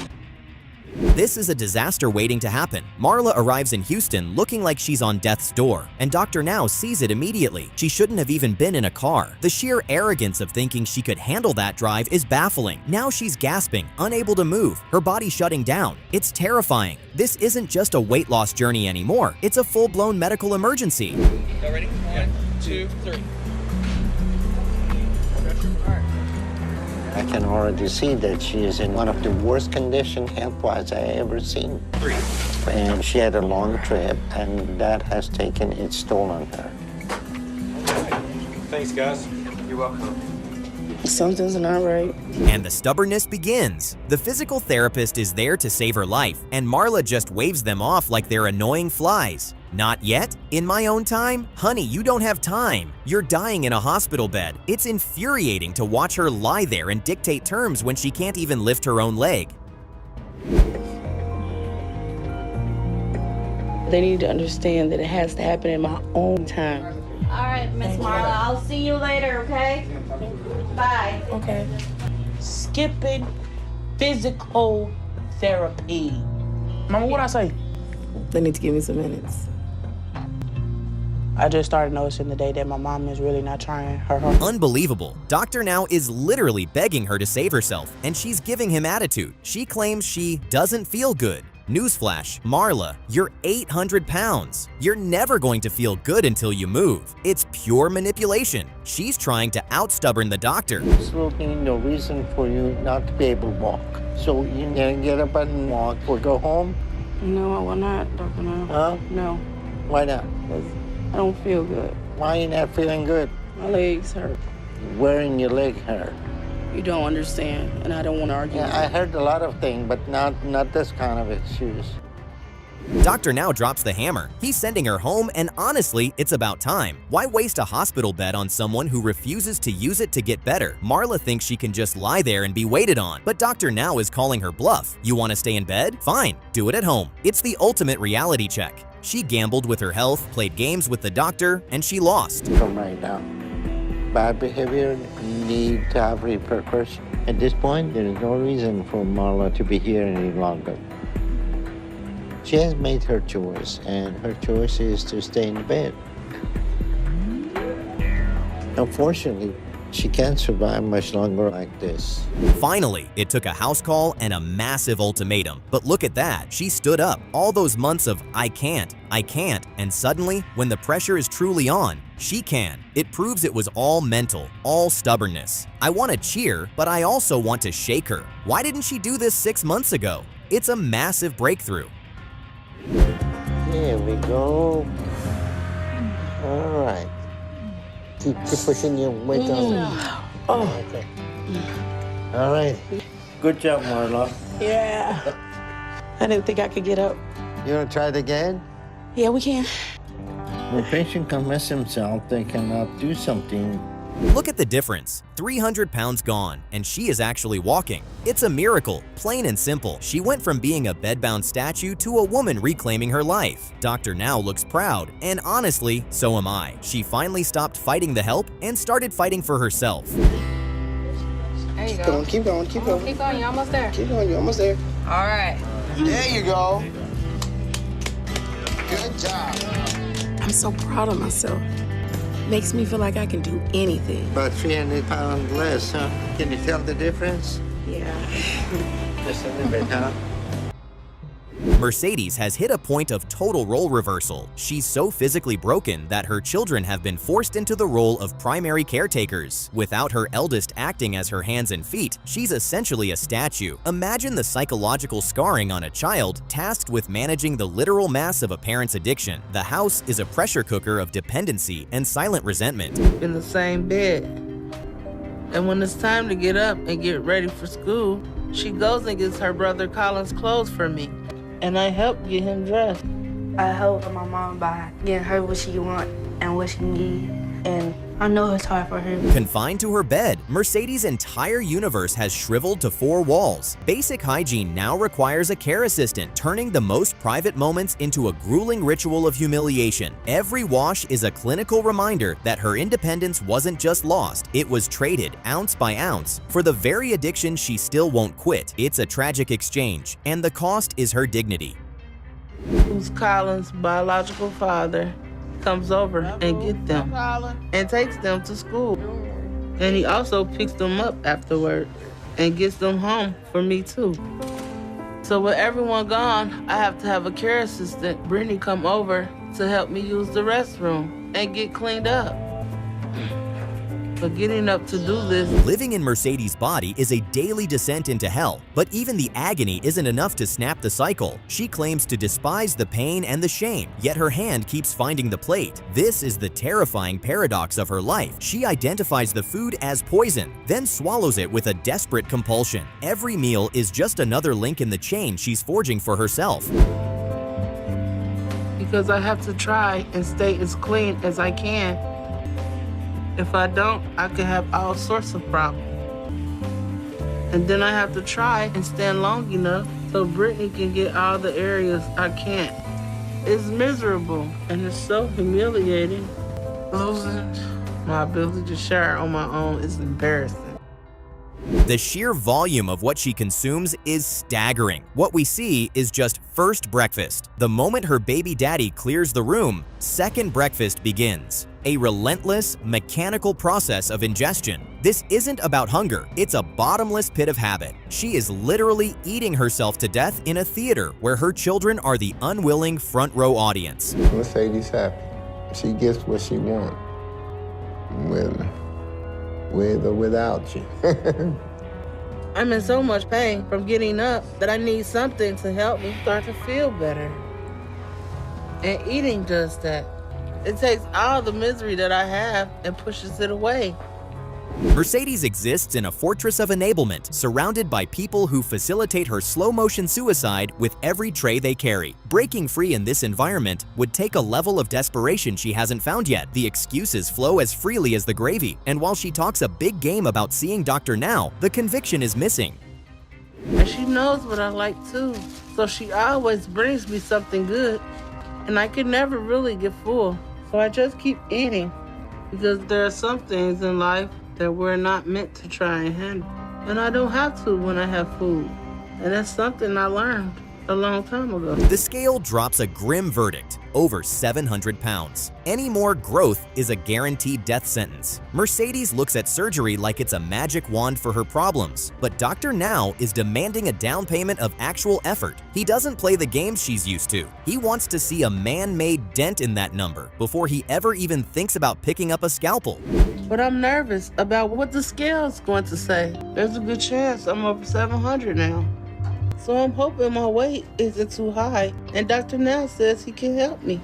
This is a disaster waiting to happen. Marla arrives in Houston looking like she's on death's door, and Dr. Now sees it immediately. She shouldn't have even been in a car. The sheer arrogance of thinking she could handle that drive is baffling. Now she's gasping, unable to move, her body shutting down. It's terrifying. This isn't just a weight loss journey anymore. It's a full-blown medical emergency. Y'all ready? 1, 2, 3. I can already see that she is in one of the worst conditions health-wise I ever seen. 3. And she had a long trip, and that has taken its toll on her. Thanks, guys. You're welcome. Something's not right. And the stubbornness begins. The physical therapist is there to save her life, and Marla just waves them off like they're annoying flies. Not yet? In my own time? Honey, you don't have time. You're dying in a hospital bed. It's infuriating to watch her lie there and dictate terms when she can't even lift her own leg. They need to understand that it has to happen in my own time. All right, Miss Marla, I'll see you later, okay? Bye. Okay. Skipping physical therapy. Mama, what'd I say? They need to give me some minutes. I just started noticing today that my mom is really not trying her hard. Unbelievable. Dr. Now is literally begging her to save herself, and she's giving him attitude. She claims she doesn't feel good. Newsflash, Marla, you're 800 pounds. You're never going to feel good until you move. It's pure manipulation. She's trying to out-stubborn the doctor. Absolutely no reason for you not to be able to walk. So you can get up and walk or go home? No, I will not, Dr. Now. Huh? No. Why not? I don't feel good. Why are you not feeling good? My legs hurt. Where in your leg hurt? You don't understand, and I don't want to argue. Yeah, I heard a lot of things, but not this kind of excuse. Dr. Now drops the hammer. He's sending her home, and honestly, it's about time. Why waste a hospital bed on someone who refuses to use it to get better? Marla thinks she can just lie there and be waited on, but Dr. Now is calling her bluff. You want to stay in bed? Fine, do it at home. It's the ultimate reality check. She gambled with her health, played games with the doctor, and she lost. From right now, bad behavior need to have repercussions. At this point, there is no reason for Marla to be here any longer. She has made her choice, and her choice is to stay in bed. Unfortunately, She can't survive much longer like this. Finally, it took a house call and a massive ultimatum. But look at that, she stood up. All those months of I can't, and suddenly, when the pressure is truly on, she can. It proves it was all mental, all stubbornness. I want to cheer, but I also want to shake her. Why didn't she do this 6 months ago? It's a massive breakthrough. There we go. All right. Keep pushing your weight down. Oh. Okay. All right. Good job, Marla. Yeah. I didn't think I could get up. You want to try it again? Yeah, we can. When a patient can miss himself, they cannot do something. Look at the difference. 300 pounds gone, and she is actually walking. It's a miracle, plain and simple. She went from being a bedbound statue to a woman reclaiming her life. Dr. Now looks proud, and honestly, so am I. She finally stopped fighting the help and started fighting for herself. There you go. Keep going, keep going. Keep going, you're almost there. Keep going, you're almost there. All right. There you go. Good job. I'm so proud of myself. Makes me feel like I can do anything. About 300 pounds less, huh? Can you tell the difference? Yeah. Just a little bit, huh? Mercedes has hit a point of total role reversal. She's so physically broken that her children have been forced into the role of primary caretakers. Without her eldest acting as her hands and feet, she's essentially a statue. Imagine the psychological scarring on a child tasked with managing the literal mass of a parent's addiction. The house is a pressure cooker of dependency and silent resentment. In the same bed. And when it's time to get up and get ready for school, she goes and gets her brother Colin's clothes for me. And I help get him dressed. I help my mom by getting her what she wants and what she needs. And I know it's hard for her. Confined to her bed, Mercedes' entire universe has shriveled to 4 walls. Basic hygiene now requires a care assistant, turning the most private moments into a grueling ritual of humiliation. Every wash is a clinical reminder that her independence wasn't just lost, it was traded, ounce by ounce, for the very addiction she still won't quit. It's a tragic exchange, and the cost is her dignity. Who's Colin's biological father comes over and gets them and takes them to school. And he also picks them up afterward and gets them home for me too. So with everyone gone, I have to have a care assistant, Brandi, come over to help me use the restroom and get cleaned up. But getting up to do this. Living in Mercedes' body is a daily descent into hell, but even the agony isn't enough to snap the cycle. She claims to despise the pain and the shame, yet her hand keeps finding the plate. This is the terrifying paradox of her life. She identifies the food as poison, then swallows it with a desperate compulsion. Every meal is just another link in the chain she's forging for herself. Because I have to try and stay as clean as I can. If I don't, I could have all sorts of problems. And then I have to try and stand long enough so Brittany can get all the areas I can't. It's miserable and it's so humiliating. Losing my ability to share on my own is embarrassing. The sheer volume of what she consumes is staggering. What we see is just first breakfast. The moment her baby daddy clears the room, second breakfast begins. A relentless, mechanical process of ingestion. This isn't about hunger, it's a bottomless pit of habit. She is literally eating herself to death in a theater where her children are the unwilling front row audience. Mercedes happy. She gets what she wants. With or without you. I'm in so much pain from getting up that I need something to help me start to feel better. And eating does that. It takes all the misery that I have and pushes it away. Mercedes exists in a fortress of enablement, surrounded by people who facilitate her slow-motion suicide with every tray they carry. Breaking free in this environment would take a level of desperation she hasn't found yet. The excuses flow as freely as the gravy, and while she talks a big game about seeing Dr. Now, the conviction is missing. And she knows what I like too, so she always brings me something good, and I can never really get full. So I just keep eating, because there are some things in life that we're not meant to try and handle. And I don't have to when I have food. And that's something I learned a long time ago. The scale drops a grim verdict. over 700 pounds. Any more growth is a guaranteed death sentence. Mercedes looks at surgery like it's a magic wand for her problems, but Dr. Now is demanding a down payment of actual effort. He doesn't play the games she's used to. He wants to see a man-made dent in that number before he ever even thinks about picking up a scalpel. But I'm nervous about what the scale's going to say. There's a good chance I'm over 700 now. So I'm hoping my weight isn't too high, and Dr. Now says he can help me.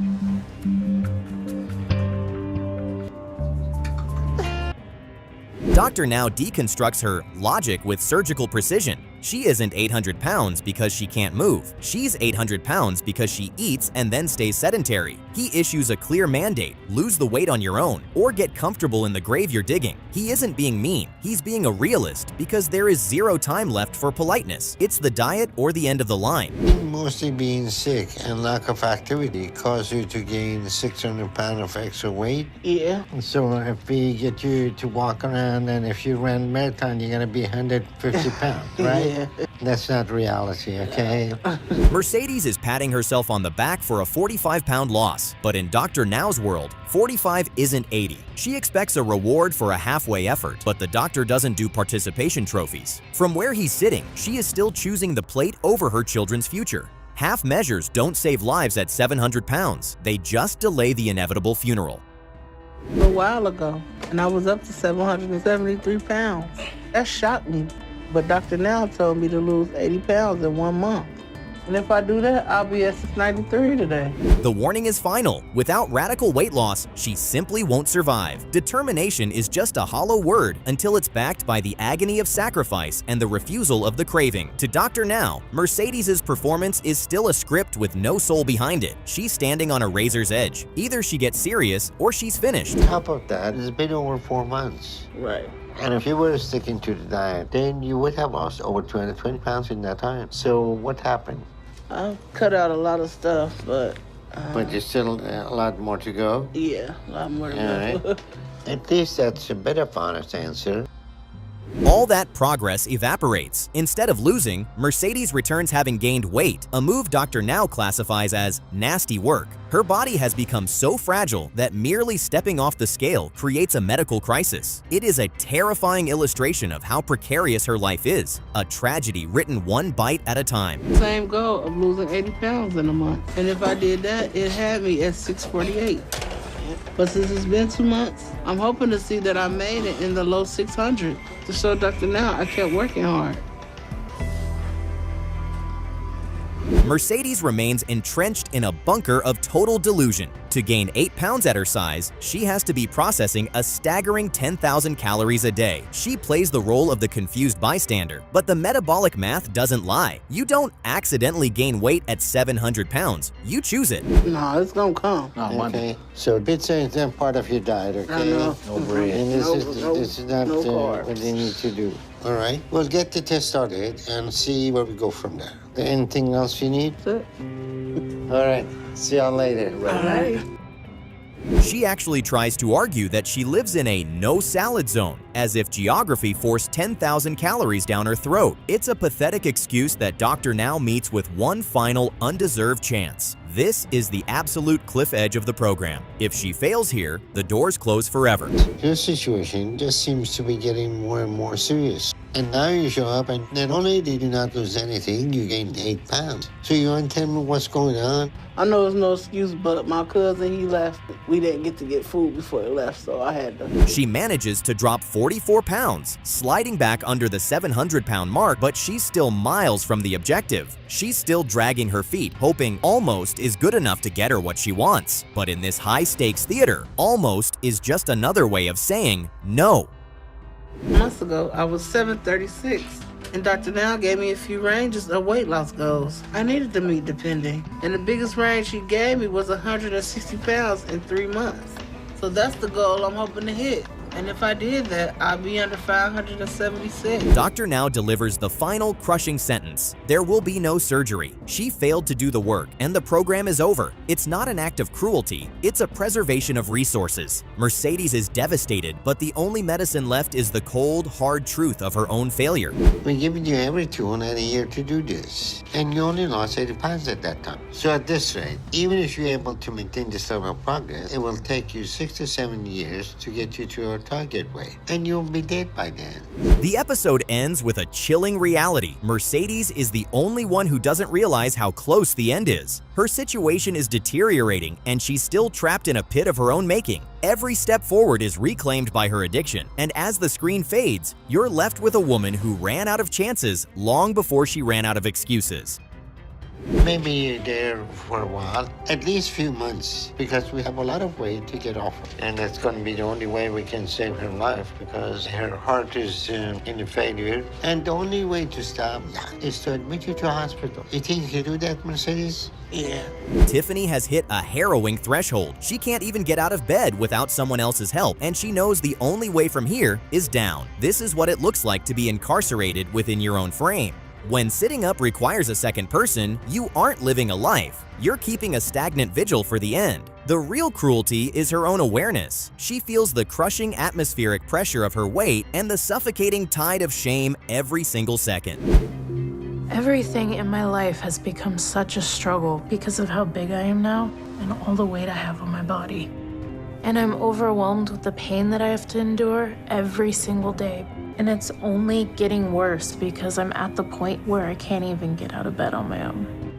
Dr. Now deconstructs her logic with surgical precision. She isn't 800 pounds because she can't move. She's 800 pounds because she eats and then stays sedentary. He issues a clear mandate: lose the weight on your own or get comfortable in the grave you're digging. He isn't being mean. He's being a realist because there is zero time left for politeness. It's the diet or the end of the line. Mostly being sick and lack of activity cause you to gain 600 pounds of extra weight. Yeah. So if we get you to walk around and if you ran marathon, you're gonna be 150 pounds, right? Yeah. That's not reality, okay? Mercedes is patting herself on the back for a 45-pound loss, but in Dr. Now's world, 45 isn't 80. She expects a reward for a halfway effort, but the doctor doesn't do participation trophies. From where he's sitting, she is still choosing the plate over her children's future. Half measures don't save lives at 700 pounds. They just delay the inevitable funeral. A while ago, and I was up to 773 pounds. That shocked me. But Dr. Now told me to lose 80 pounds in 1 month. And if I do that, I'll be at 693 today. The warning is final. Without radical weight loss, she simply won't survive. Determination is just a hollow word until it's backed by the agony of sacrifice and the refusal of the craving. To Dr. Now, Mercedes' performance is still a script with no soul behind it. She's standing on a razor's edge. Either she gets serious or she's finished. How about that? It's been over 4 months. Right. And if you were sticking to the diet, then you would have lost over 220 pounds in that time. So what happened? I've cut out a lot of stuff, but... But there's still a lot more to go? Yeah, a lot more to go. Right. At least that's a bit of honest answer. All that progress evaporates. Instead of losing, Mercedes returns having gained weight, a move Dr. Now classifies as nasty work. Her body has become so fragile that merely stepping off the scale creates a medical crisis. It is a terrifying illustration of how precarious her life is, a tragedy written one bite at a time. Same goal of losing 80 pounds in a month. And if I did that, it had me at 648. But since it's been 2 months, I'm hoping to see that I made it in the low 600s to show Dr. Now I kept working hard. Mercedes remains entrenched in a bunker of total delusion. To gain 8 pounds at her size, she has to be processing a staggering 10,000 calories a day. She plays the role of the confused bystander, but the metabolic math doesn't lie. You don't accidentally gain weight at 700 pounds. You choose it. No, it's gonna come. Okay, so pizza is not part of your diet, okay? I know. No bread. And this is not what you need to do. All right, we'll get the test started and see where we go from there. Anything else you need? That's it. All right, see y'all later. All right. She actually tries to argue that she lives in a no-salad zone, as if geography forced 10,000 calories down her throat. It's a pathetic excuse that Dr. Now meets with one final, undeserved chance. This is the absolute cliff edge of the program. If she fails here, the doors close forever. Your situation just seems to be getting more and more serious. And now you show up and not only did you not lose anything, you gained 8 pounds. So you want to tell me what's going on? I know it's no excuse, but my cousin, he left. We didn't get to get food before he left, so I had to. She manages to drop 44 pounds, sliding back under the 700-pound mark, but she's still miles from the objective. She's still dragging her feet, hoping almost is good enough to get her what she wants. But in this high-stakes theater, almost is just another way of saying no. Months ago, I was 736, and Dr. Now gave me a few ranges of weight loss goals. I needed to meet depending, and the biggest range she gave me was 160 pounds in 3 months. So that's the goal I'm hoping to hit. And if I did that, I'd be under 576. Dr. Now delivers the final crushing sentence. There will be no surgery. She failed to do the work, and the program is over. It's not an act of cruelty, it's a preservation of resources. Mercedes is devastated, but the only medicine left is the cold, hard truth of her own failure. We're giving you every tool and a year to do this, and you only lost 80 pounds at that time. So at this rate, even if you're able to maintain this level of progress, it will take you 6 to 7 years to get you to your target weight, and you'll be dead by then. The episode ends with a chilling reality. Mercedes is the only one who doesn't realize how close the end is. Her situation is deteriorating, and she's still trapped in a pit of her own making. Every step forward is reclaimed by her addiction, and as the screen fades, you're left with a woman who ran out of chances long before she ran out of excuses. Maybe you're there for a while, at least a few months, because we have a lot of weight to get off of. And that's going to be the only way we can save her life, because her heart is in a failure. And the only way to stop is to admit you to a hospital. You think you can do that, Mercedes? Yeah. Tiffany has hit a harrowing threshold. She can't even get out of bed without someone else's help, and she knows the only way from here is down. This is what it looks like to be incarcerated within your own frame. When sitting up requires a second person, you aren't living a life. You're keeping a stagnant vigil for the end. The real cruelty is her own awareness. She feels the crushing atmospheric pressure of her weight and the suffocating tide of shame every single second. Everything in my life has become such a struggle because of how big I am now and all the weight I have on my body. And I'm overwhelmed with the pain that I have to endure every single day. And it's only getting worse because I'm at the point where I can't even get out of bed on my own.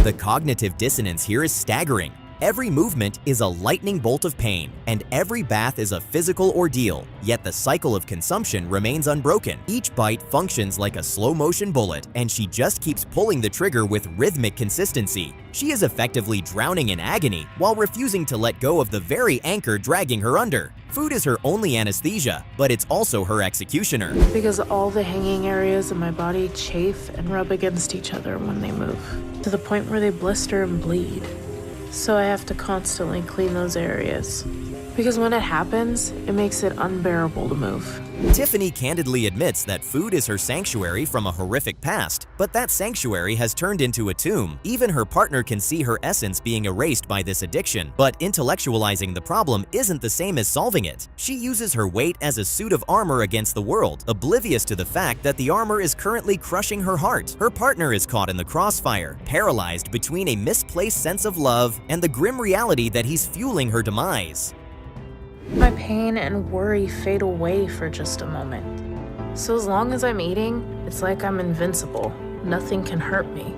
The cognitive dissonance here is staggering. Every movement is a lightning bolt of pain, and every bath is a physical ordeal, yet the cycle of consumption remains unbroken. Each bite functions like a slow-motion bullet, and she just keeps pulling the trigger with rhythmic consistency. She is effectively drowning in agony while refusing to let go of the very anchor dragging her under. Food is her only anesthesia, but it's also her executioner. Because all the hanging areas of my body chafe and rub against each other when they move, to the point where they blister and bleed. So I have to constantly clean those areas. Because when it happens, it makes it unbearable to move. Tiffany candidly admits that food is her sanctuary from a horrific past, but that sanctuary has turned into a tomb. Even her partner can see her essence being erased by this addiction, but intellectualizing the problem isn't the same as solving it. She uses her weight as a suit of armor against the world, oblivious to the fact that the armor is currently crushing her heart. Her partner is caught in the crossfire, paralyzed between a misplaced sense of love and the grim reality that he's fueling her demise. My pain and worry fade away for just a moment. So as long as I'm eating, it's like I'm invincible. Nothing can hurt me.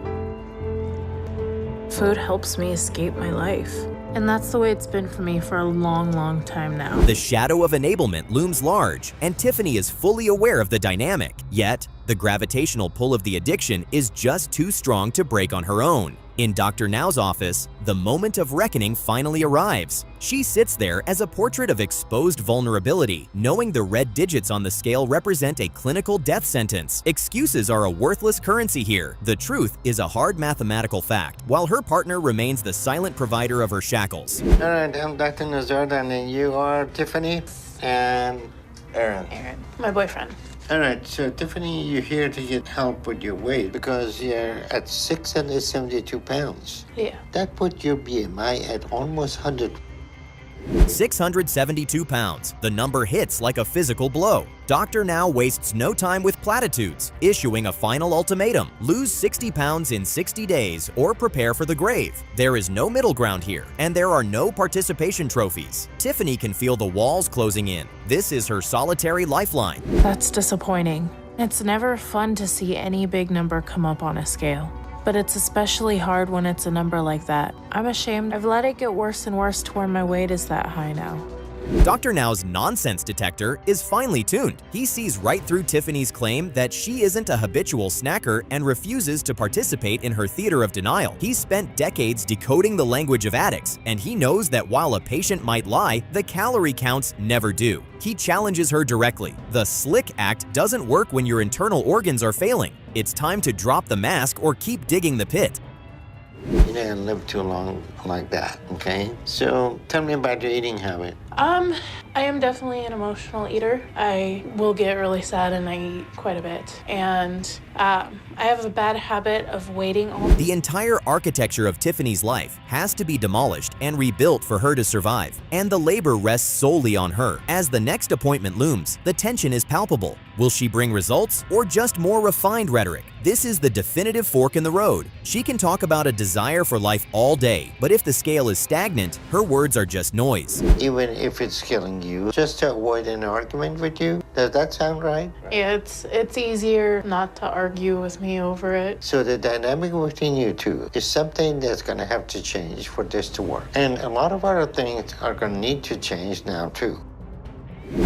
Food helps me escape my life. And that's the way it's been for me for a long, long time now. The shadow of enablement looms large, and Tiffany is fully aware of the dynamic. Yet, the gravitational pull of the addiction is just too strong to break on her own. In Dr. Now's office, the moment of reckoning finally arrives. She sits there as a portrait of exposed vulnerability, knowing the red digits on the scale represent a clinical death sentence. Excuses are a worthless currency here. The truth is a hard mathematical fact, while her partner remains the silent provider of her shackles. All right, I'm Dr. Nazardan, and you are Tiffany and Aaron. Aaron, my boyfriend. All right, so Tiffany, you're here to get help with your weight because you're at 672 pounds. Yeah. That put your BMI at almost 100. 672 pounds. The number hits like a physical blow. Dr. Now wastes no time with platitudes, issuing a final ultimatum: lose 60 pounds in 60 days or prepare for the grave. There is no middle ground here, and there are no participation trophies. Tiffany can feel the walls closing in. This is her solitary lifeline. That's disappointing. It's never fun to see any big number come up on a scale. But it's especially hard when it's a number like that. I'm ashamed I've let it get worse and worse to where my weight is that high now. Dr. Now's nonsense detector is finely tuned. He sees right through Tiffany's claim that she isn't a habitual snacker and refuses to participate in her theater of denial. He's spent decades decoding the language of addicts, and he knows that while a patient might lie, the calorie counts never do. He challenges her directly. The slick act doesn't work when your internal organs are failing. It's time to drop the mask or keep digging the pit. You didn't live too long like that, okay? So tell me about your eating habit. I am definitely an emotional eater. I will get really sad and I eat quite a bit. And I have a bad habit of waiting. The entire architecture of Tiffany's life has to be demolished and rebuilt for her to survive, and the labor rests solely on her. As the next appointment looms, the tension is palpable. Will she bring results or just more refined rhetoric? This is the definitive fork in the road. She can talk about a desire for life all day, but if the scale is stagnant, her words are just noise. Even if it's killing you, just to avoid an argument with you. Does that sound right? Yeah, it's easier not to argue with me over it. So the dynamic between you two is something that's going to have to change for this to work. And a lot of other things are going to need to change now too.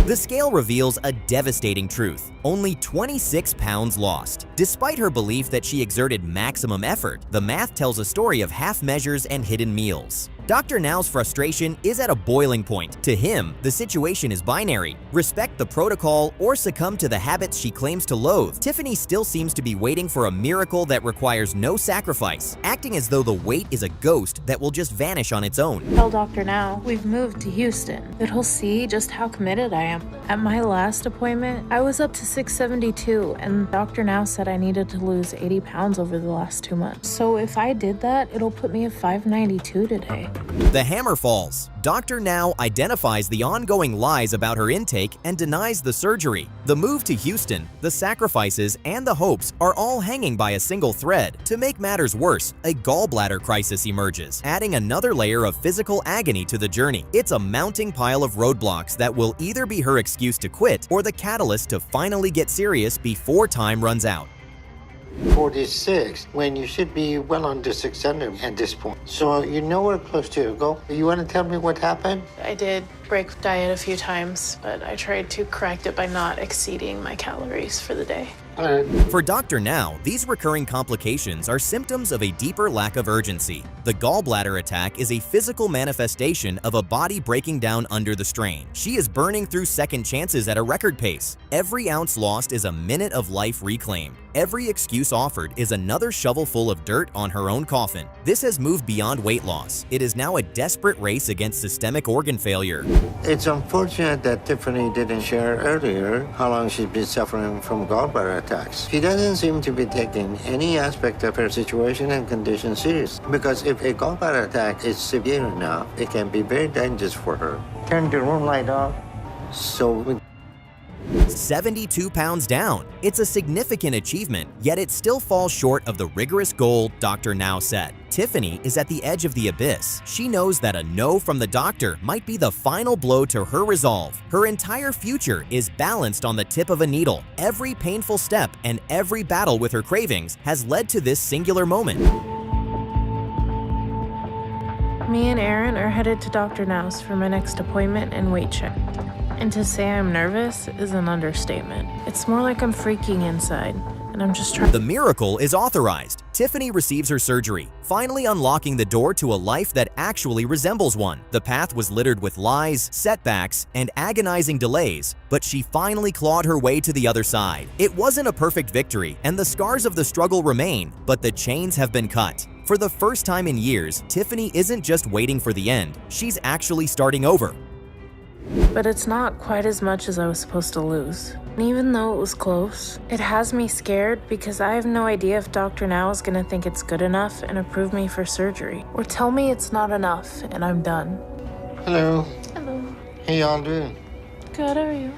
The scale reveals a devastating truth. Only 26 pounds lost. Despite her belief that she exerted maximum effort, the math tells a story of half measures and hidden meals. Dr. Now's frustration is at a boiling point. To him, the situation is binary: respect the protocol or succumb to the habits she claims to loathe. Tiffany still seems to be waiting for a miracle that requires no sacrifice, acting as though the weight is a ghost that will just vanish on its own. Tell Dr. Now we've moved to Houston, that he'll see just how committed I am. At my last appointment, I was up to 672, and Dr. Now said I needed to lose 80 pounds over the last 2 months. So if I did that, it'll put me at 592 today. The hammer falls. Dr. Now identifies the ongoing lies about her intake and denies the surgery. The move to Houston, the sacrifices, and the hopes are all hanging by a single thread. To make matters worse, a gallbladder crisis emerges, adding another layer of physical agony to the journey. It's a mounting pile of roadblocks that will either be her excuse to quit or the catalyst to finally get serious before time runs out. 46, when you should be well under 600 at this point. So you know we're close to go. You want to tell me what happened? I did break diet a few times, but I tried to correct it by not exceeding my calories for the day. For Dr. Now, these recurring complications are symptoms of a deeper lack of urgency. The gallbladder attack is a physical manifestation of a body breaking down under the strain. She is burning through second chances at a record pace. Every ounce lost is a minute of life reclaimed. Every excuse offered is another shovelful of dirt on her own coffin. This has moved beyond weight loss. It is now a desperate race against systemic organ failure. It's unfortunate that Tiffany didn't share earlier how long she's been suffering from gallbladder attacks. She doesn't seem to be taking any aspect of her situation and condition seriously, because if a gallbladder attack is severe enough, it can be very dangerous for her. Turn the room light off. So 72 pounds down. It's a significant achievement, yet it still falls short of the rigorous goal Dr. Now set. Tiffany is at the edge of the abyss. She knows that a no from the doctor might be the final blow to her resolve. Her entire future is balanced on the tip of a needle. Every painful step and every battle with her cravings has led to this singular moment. Me and Aaron are headed to Dr. Now's for my next appointment and weight check. And to say I'm nervous is an understatement. It's more like I'm freaking inside, and I'm just trying. The miracle is authorized. Tiffany receives her surgery, finally unlocking the door to a life that actually resembles one. The path was littered with lies, setbacks, and agonizing delays, but she finally clawed her way to the other side. It wasn't a perfect victory, and the scars of the struggle remain, but the chains have been cut. For the first time in years, Tiffany isn't just waiting for the end, she's actually starting over. But it's not quite as much as I was supposed to lose. And even though it was close, it has me scared because I have no idea if Dr. Now is gonna think it's good enough and approve me for surgery, or tell me it's not enough and I'm done. Hello. Hello. How y'all doing? Good, how are you?